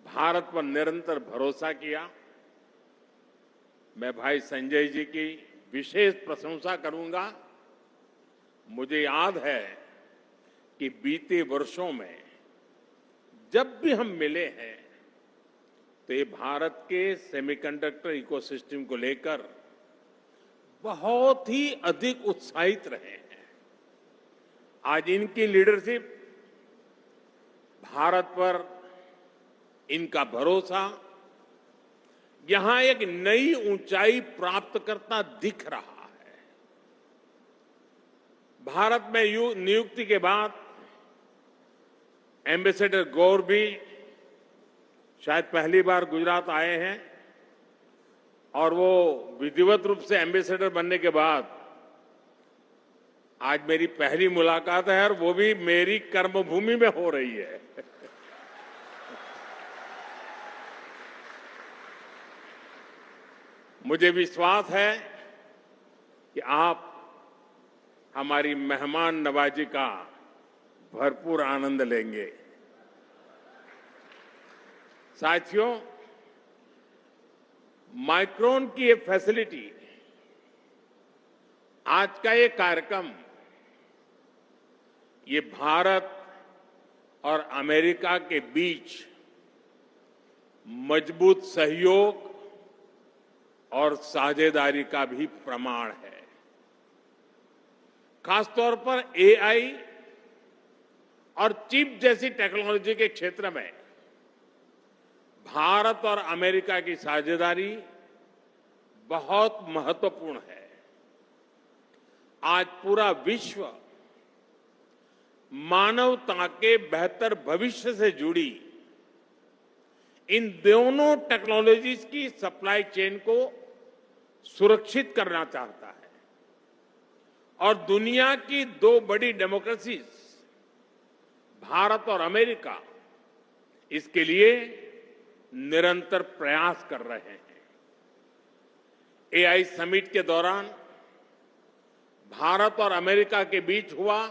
भारत पर निरंतर भरोसा किया। मैं भाई संजय जी की विशेष प्रशंसा करूंगा। मुझे याद है कि बीते वर्षों में जब भी हम मिले हैं तो ये भारत के सेमीकंडक्टर इकोसिस्टम को लेकर बहुत ही अधिक उत्साहित रहे हैं। आज इनकी लीडरशिप, भारत पर इनका भरोसा यहां एक नई ऊंचाई प्राप्त करता दिख रहा है। भारत में नियुक्ति के बाद एम्बेसडर गौर भी शायद पहली बार गुजरात आए हैं और वो विधिवत रूप से एम्बेसडर बनने के बाद आज मेरी पहली मुलाकात है और वो भी मेरी कर्मभूमि में हो रही है। मुझे विश्वास है कि आप हमारी मेहमान नवाजी का भरपूर आनंद लेंगे। साथियों, माइक्रोन की ये फैसिलिटी, आज का ये कार्यक्रम, ये भारत और अमेरिका के बीच मजबूत सहयोग और साझेदारी का भी प्रमाण है। खासतौर पर एआई और चिप जैसी टेक्नोलॉजी के क्षेत्र में भारत और अमेरिका की साझेदारी बहुत महत्वपूर्ण है। आज पूरा विश्व मानवता के बेहतर भविष्य से जुड़ी इन दोनों टेक्नोलॉजीज की सप्लाई चेन को सुरक्षित करना चाहता है और दुनिया की दो बड़ी डेमोक्रेसीज, भारत और अमेरिका, इसके लिए निरंतर प्रयास कर रहे हैं। एआई समिट के दौरान भारत और अमेरिका के बीच हुआ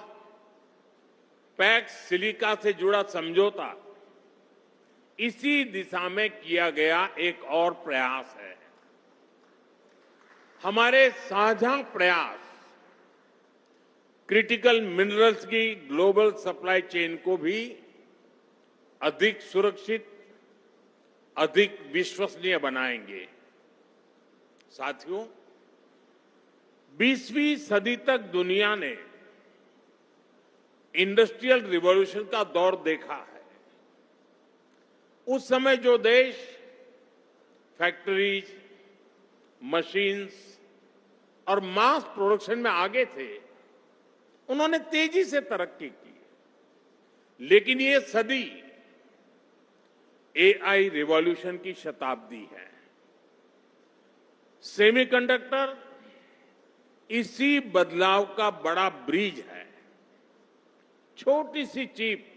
पैक्स सिलिका से जुड़ा समझौता इसी दिशा में किया गया एक और प्रयास है। हमारे साझा प्रयास क्रिटिकल मिनरल्स की ग्लोबल सप्लाई चेन को भी अधिक सुरक्षित, अधिक विश्वसनीय बनाएंगे। साथियों, 20वीं सदी तक दुनिया ने इंडस्ट्रियल रिवॉल्यूशन का दौर देखा है। उस समय जो देश फैक्ट्रीज, मशीन्स और मास प्रोडक्शन में आगे थे, उन्होंने तेजी से तरक्की की। लेकिन ये सदी एआई रिवॉल्यूशन की शताब्दी है। सेमीकंडक्टर इसी बदलाव का बड़ा ब्रिज है। छोटी सी चिप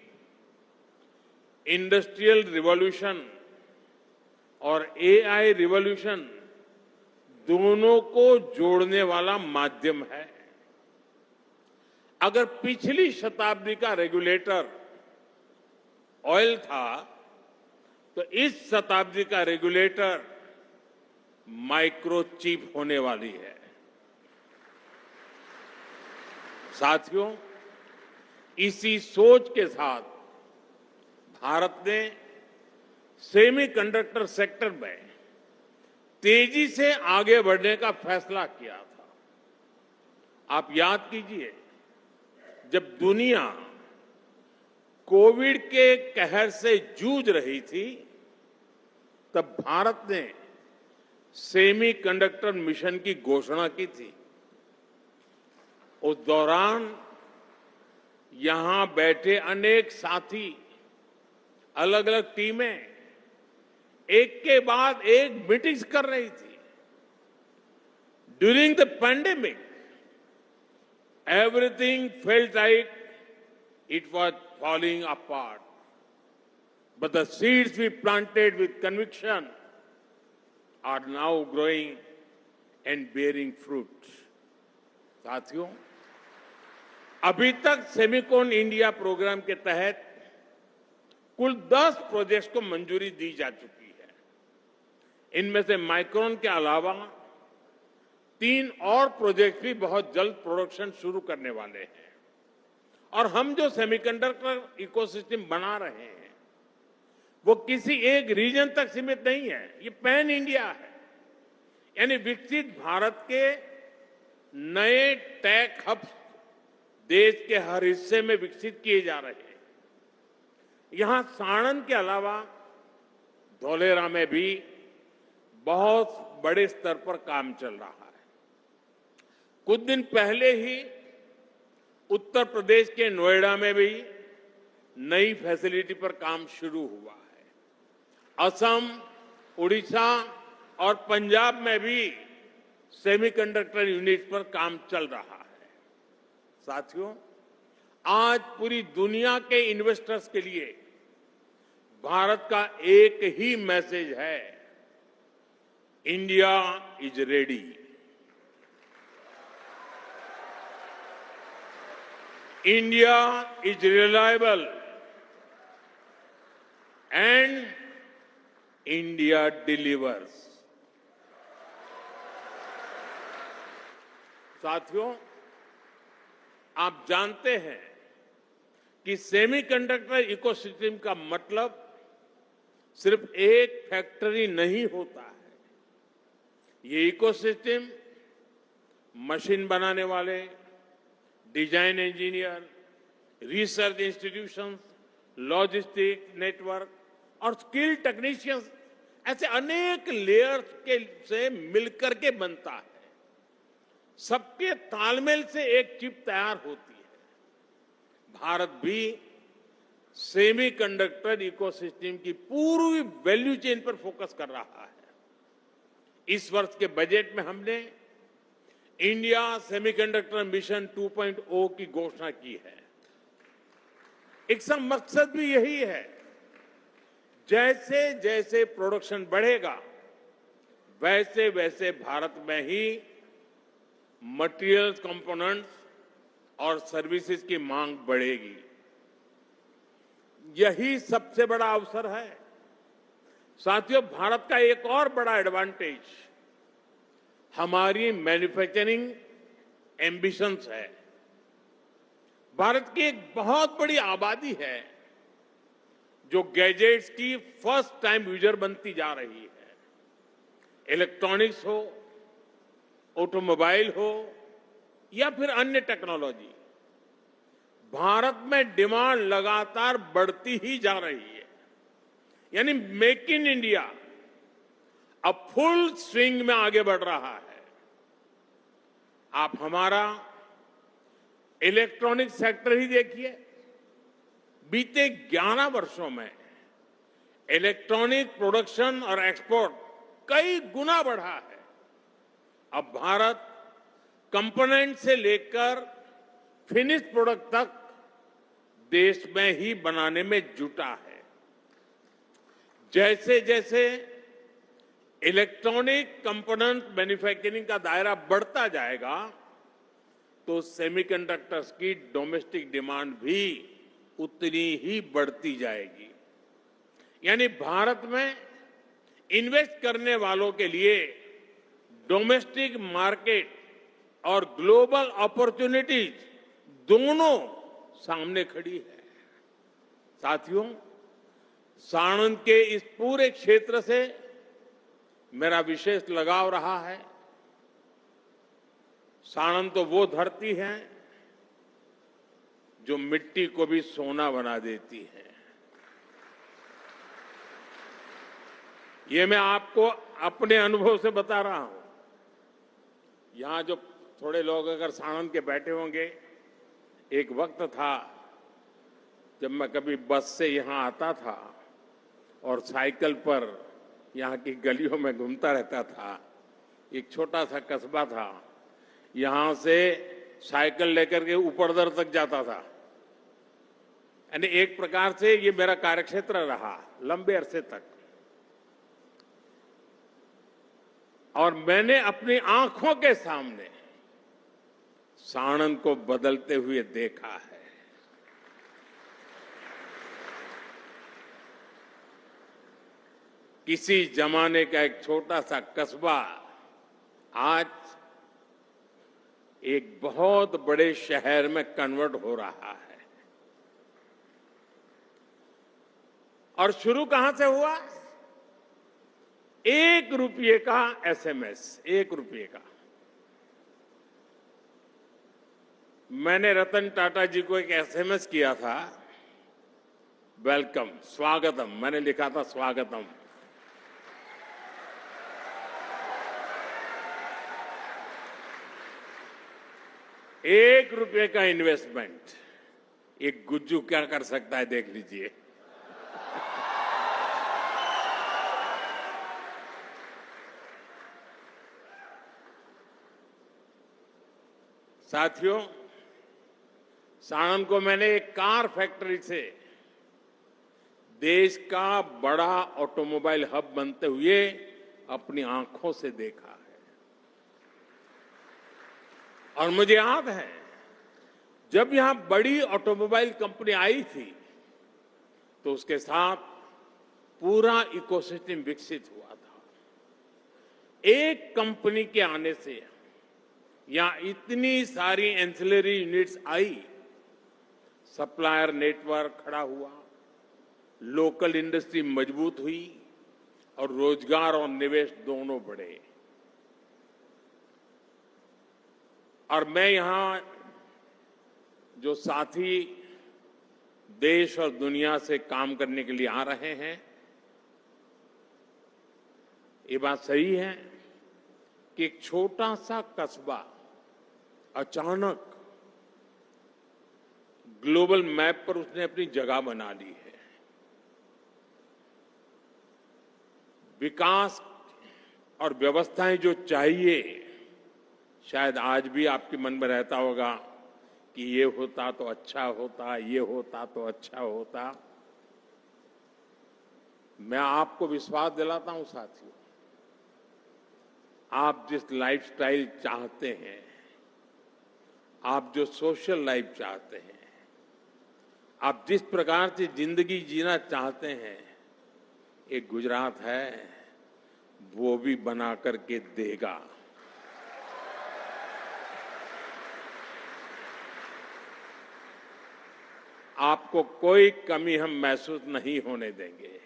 इंडस्ट्रियल रिवॉल्यूशन और एआई रिवॉल्यूशन दोनों को जोड़ने वाला माध्यम है। अगर पिछली शताब्दी का रेगुलेटर ऑयल था, तो इस शताब्दी का रेगुलेटर माइक्रोचिप होने वाली है। साथियों, इसी सोच के साथ भारत ने सेमीकंडक्टर सेक्टर में तेजी से आगे बढ़ने का फैसला किया था। आप याद कीजिए, जब दुनिया कोविड के कहर से जूझ रही थी, तब भारत ने सेमीकंडक्टर मिशन की घोषणा की थी। उस दौरान यहां बैठे अनेक साथी, अलग अलग टीमें एक के बाद एक मीटिंग्स कर रही थी। During the pandemic, everything felt like it was falling apart. But the seeds we planted with conviction are now growing and bearing fruit. साथियों, अभी तक सेमिकॉन इंडिया प्रोग्राम के तहत कुल 10 प्रोजेक्ट्स को मंजूरी दी जा चुकी है। इनमें से माइक्रोन के अलावा 3 और प्रोजेक्ट भी बहुत जल्द प्रोडक्शन शुरू करने वाले हैं। और हम जो सेमीकंडक्टर इकोसिस्टम बना रहे हैं, वो किसी एक रीजन तक सीमित नहीं है, ये पैन इंडिया है। यानी विकसित भारत के नए टेक हब्स देश के हर हिस्से में विकसित किए जा रहे हैं। यहां साणंद के अलावा धौलेरा में भी बहुत बड़े स्तर पर काम चल रहा है। कुछ दिन पहले ही उत्तर प्रदेश के नोएडा में भी नई फैसिलिटी पर काम शुरू हुआ है। असम, उड़ीसा और पंजाब में भी सेमीकंडक्टर यूनिट पर काम चल रहा है। साथियों, आज पूरी दुनिया के इन्वेस्टर्स के लिए भारत का एक ही मैसेज है, India is ready. India is reliable and India delivers. साथियों, आप जानते हैं कि सेमीकंडक्टर इकोसिस्टम का मतलब सिर्फ एक फैक्ट्री नहीं होता है। ये इकोसिस्टम मशीन बनाने वाले, design engineer, research institutions, logistic network और स्किल टेक्नीशियंस, ऐसे अनेक लेयर्स के से मिलकर के बनता है। सबके तालमेल से एक चिप तैयार होती है। भारत भी सेमीकंडक्टर इकोसिस्टम की पूरी वैल्यू चेन पर फोकस कर रहा है। इस वर्ष के बजट में हमने इंडिया सेमीकंडक्टर मिशन 2.0 की घोषणा की है। एक मकसद भी यही है, जैसे जैसे प्रोडक्शन बढ़ेगा, वैसे वैसे भारत में ही मटेरियल कंपोनेंट्स और सर्विसेज की मांग बढ़ेगी। यही सबसे बड़ा अवसर है। साथियों, भारत का एक और बड़ा एडवांटेज हमारी मैन्युफैक्चरिंग एम्बिशंस है। भारत की एक बहुत बड़ी आबादी है जो गैजेट्स की फर्स्ट टाइम यूजर बनती जा रही है। इलेक्ट्रॉनिक्स हो, ऑटोमोबाइल हो या फिर अन्य टेक्नोलॉजी, भारत में डिमांड लगातार बढ़ती ही जा रही है। यानी मेक इन इंडिया अब फुल स्विंग में आगे बढ़ रहा है। आप हमारा इलेक्ट्रॉनिक सेक्टर ही देखिए, बीते 11 वर्षों में इलेक्ट्रॉनिक प्रोडक्शन और एक्सपोर्ट कई गुना बढ़ा है। अब भारत कंपोनेंट से लेकर फिनिश प्रोडक्ट तक देश में ही बनाने में जुटा है। जैसे जैसे इलेक्ट्रॉनिक कंपोनेंट मैन्युफैक्चरिंग का दायरा बढ़ता जाएगा, तो सेमीकंडक्टर्स की डोमेस्टिक डिमांड भी उतनी ही बढ़ती जाएगी। यानी भारत में इन्वेस्ट करने वालों के लिए डोमेस्टिक मार्केट और ग्लोबल अपॉर्चुनिटीज दोनों सामने खड़ी है। साथियों, साणंद के इस पूरे क्षेत्र से मेरा विशेष लगाव रहा है। साणंद तो वो धरती है जो मिट्टी को भी सोना बना देती है। ये मैं आपको अपने अनुभव से बता रहा हूं। यहां जो थोड़े लोग अगर साणंद के बैठे होंगे, एक वक्त था जब मैं कभी बस से यहां आता था और साइकिल पर यहां की गलियों में घूमता रहता था। एक छोटा सा कस्बा था, यहां से साइकिल लेकर के ऊपरदर तक जाता था। यानी एक प्रकार से ये मेरा कार्यक्षेत्र रहा लंबे अरसे तक, और मैंने अपनी आंखों के सामने साणंद को बदलते हुए देखा है। किसी जमाने का एक छोटा सा कस्बा आज एक बहुत बड़े शहर में कन्वर्ट हो रहा है। और शुरू कहां से हुआ? 1 रुपये का एसएमएस, 1 रुपये का। मैंने रतन टाटा जी को एक एसएमएस किया था, वेलकम, स्वागतम, मैंने लिखा था स्वागतम। ₹1 का इन्वेस्टमेंट, एक गुज्जू क्या कर सकता है देख लीजिए। साथियों, साणंद को मैंने एक कार फैक्ट्री से देश का बड़ा ऑटोमोबाइल हब बनते हुए अपनी आंखों से देखा है। और मुझे याद है जब यहां बड़ी ऑटोमोबाइल कंपनी आई थी तो उसके साथ पूरा इकोसिस्टम विकसित हुआ था। एक कंपनी के आने से यहां इतनी सारी एंसिलरी यूनिट्स आई, सप्लायर नेटवर्क खड़ा हुआ, लोकल इंडस्ट्री मजबूत हुई और रोजगार और निवेश दोनों बढ़े। और मैं यहां जो साथी देश और दुनिया से काम करने के लिए आ रहे हैं, ये बात सही है कि एक छोटा सा कस्बा अचानक ग्लोबल मैप पर उसने अपनी जगह बना ली है। विकास और व्यवस्थाएं जो चाहिए, शायद आज भी आपके मन में रहता होगा कि ये होता तो अच्छा होता, ये होता तो अच्छा होता। मैं आपको विश्वास दिलाता हूं साथियों, आप जिस लाइफस्टाइल चाहते हैं, आप जो सोशल लाइफ चाहते हैं, आप जिस प्रकार से जिंदगी जीना चाहते हैं, एक गुजरात है वो भी बना करके देगा। आपको कोई कमी हम महसूस नहीं होने देंगे।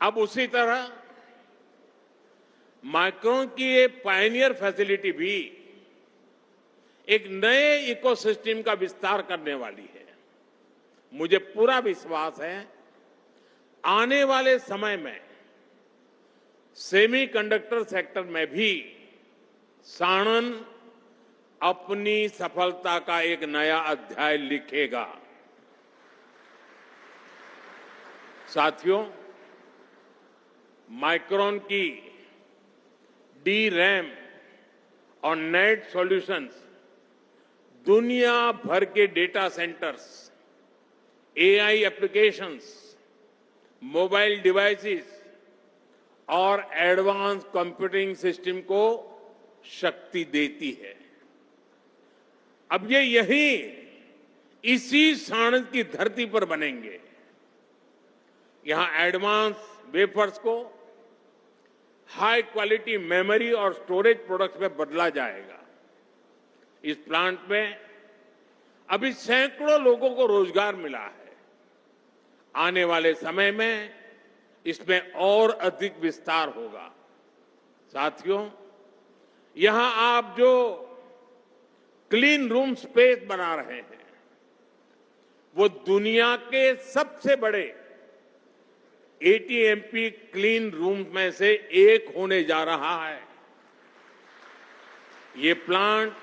अब उसी तरह माइक्रोन की ये पायनियर फैसिलिटी भी एक नए इकोसिस्टम का विस्तार करने वाली है। मुझे पूरा विश्वास है आने वाले समय में सेमीकंडक्टर सेक्टर में भी साणंद अपनी सफलता का एक नया अध्याय लिखेगा। साथियों, माइक्रोन की DRAM और नेट सॉल्यूशंस दुनिया भर के data centres, AI applications, mobile devices और एडवांस कंप्यूटिंग सिस्टम को शक्ति देती है। अब ये यही इसी साणंद की धरती पर बनेंगे। यहां एडवांस वेफर्स को हाई क्वालिटी मेमोरी और स्टोरेज प्रोडक्ट्स में बदला जाएगा। इस प्लांट में अभी सैकड़ों लोगों को रोजगार मिला है। आने वाले समय में इसमें और अधिक विस्तार होगा। साथियों, यहां आप जो क्लीन रूम स्पेस बना रहे हैं, वो दुनिया के सबसे बड़े ATMP क्लीन रूम में से एक होने जा रहा है। ये प्लांट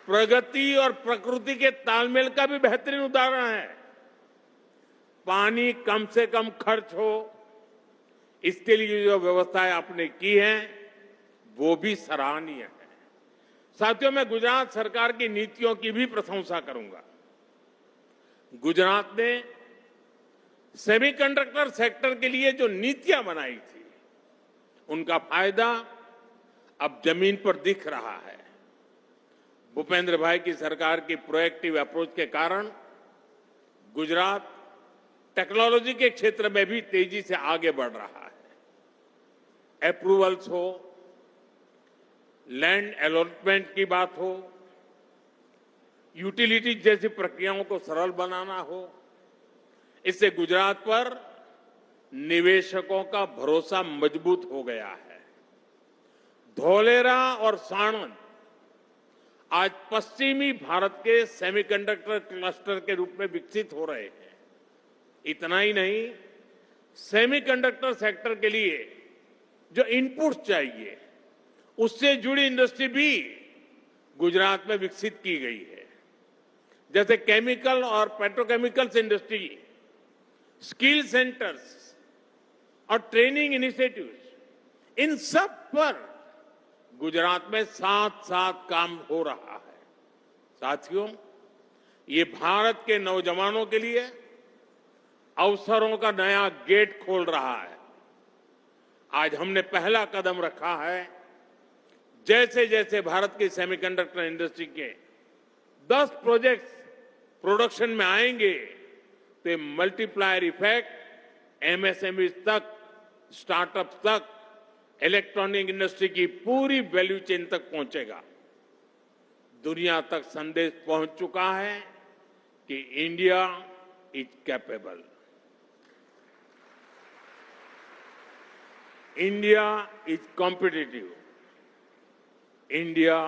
प्रगति और प्रकृति के तालमेल का भी बेहतरीन उदाहरण है। पानी कम से कम खर्च हो, इसके लिए जो व्यवस्थाएं आपने की हैं, वो भी सराहनीय है। साथियों, मैं गुजरात सरकार की नीतियों की भी प्रशंसा करूंगा। गुजरात ने सेमीकंडक्टर सेक्टर के लिए जो नीतियां बनाई थी, उनका फायदा अब जमीन पर दिख रहा है। भूपेंद्र भाई की सरकार की प्रोएक्टिव अप्रोच के कारण गुजरात टेक्नोलॉजी के क्षेत्र में भी तेजी से आगे बढ़ रहा है। अप्रूवल्स हो, लैंड अलॉटमेंट की बात हो, यूटिलिटी जैसी प्रक्रियाओं को सरल बनाना हो, इससे गुजरात पर निवेशकों का भरोसा मजबूत हो गया है। धोलेरा और साणंद आज पश्चिमी भारत के सेमीकंडक्टर क्लस्टर के रूप में विकसित हो रहे हैं। इतना ही नहीं, सेमीकंडक्टर सेक्टर के लिए जो इनपुट्स चाहिए, उससे जुड़ी इंडस्ट्री भी गुजरात में विकसित की गई है। जैसे केमिकल और पेट्रोकेमिकल्स इंडस्ट्री, स्किल सेंटर्स और ट्रेनिंग इनिशिएटिव्स, इन सब पर गुजरात में साथ साथ काम हो रहा है। साथियों, ये भारत के नौजवानों के लिए अवसरों का नया गेट खोल रहा है। आज हमने पहला कदम रखा है। जैसे जैसे भारत की सेमीकंडक्टर इंडस्ट्री के 10 प्रोजेक्ट्स प्रोडक्शन में आएंगे, तो मल्टीप्लायर इफेक्ट MSME तक, स्टार्टअप तक, इलेक्ट्रॉनिक इंडस्ट्री की पूरी वैल्यू चेन तक पहुंचेगा। दुनिया तक संदेश पहुंच चुका है कि India is capable, India is competitive, India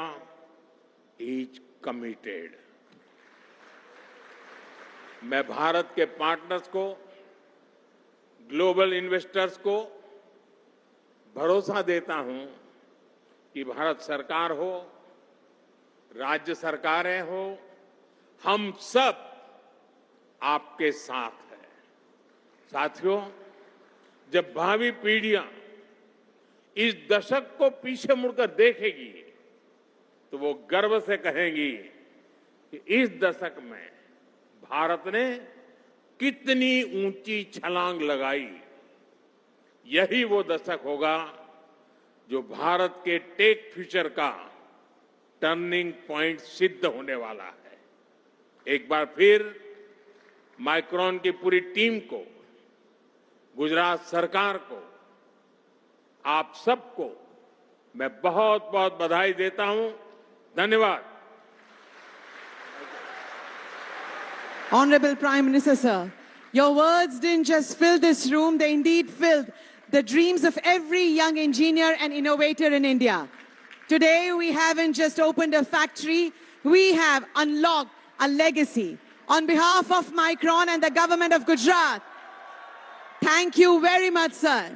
is committed. मैं भारत के पार्टनर्स को, ग्लोबल इन्वेस्टर्स को भरोसा देता हूं कि भारत सरकार हो, राज्य सरकारें हो, हम सब आपके साथ हैं। साथियों, जब भावी पीढ़ियां इस दशक को पीछे मुड़कर देखेगी, तो वो गर्व से कहेंगी कि इस दशक में भारत ने कितनी ऊंची छलांग लगाई। यही वो दशक होगा जो भारत के टेक फ्यूचर का टर्निंग पॉइंट सिद्ध होने वाला है। एक बार फिर माइक्रोन की पूरी टीम को, गुजरात सरकार को, आप सबको मैं बहुत बहुत बधाई देता हूं। धन्यवाद। Honorable Prime Minister, sir, your words didn't just fill this room, they indeed filled the dreams of every young engineer and innovator in India. Today, we haven't just opened a factory, we have unlocked a legacy. On behalf of Micron and the government of Gujarat, thank you very much, sir.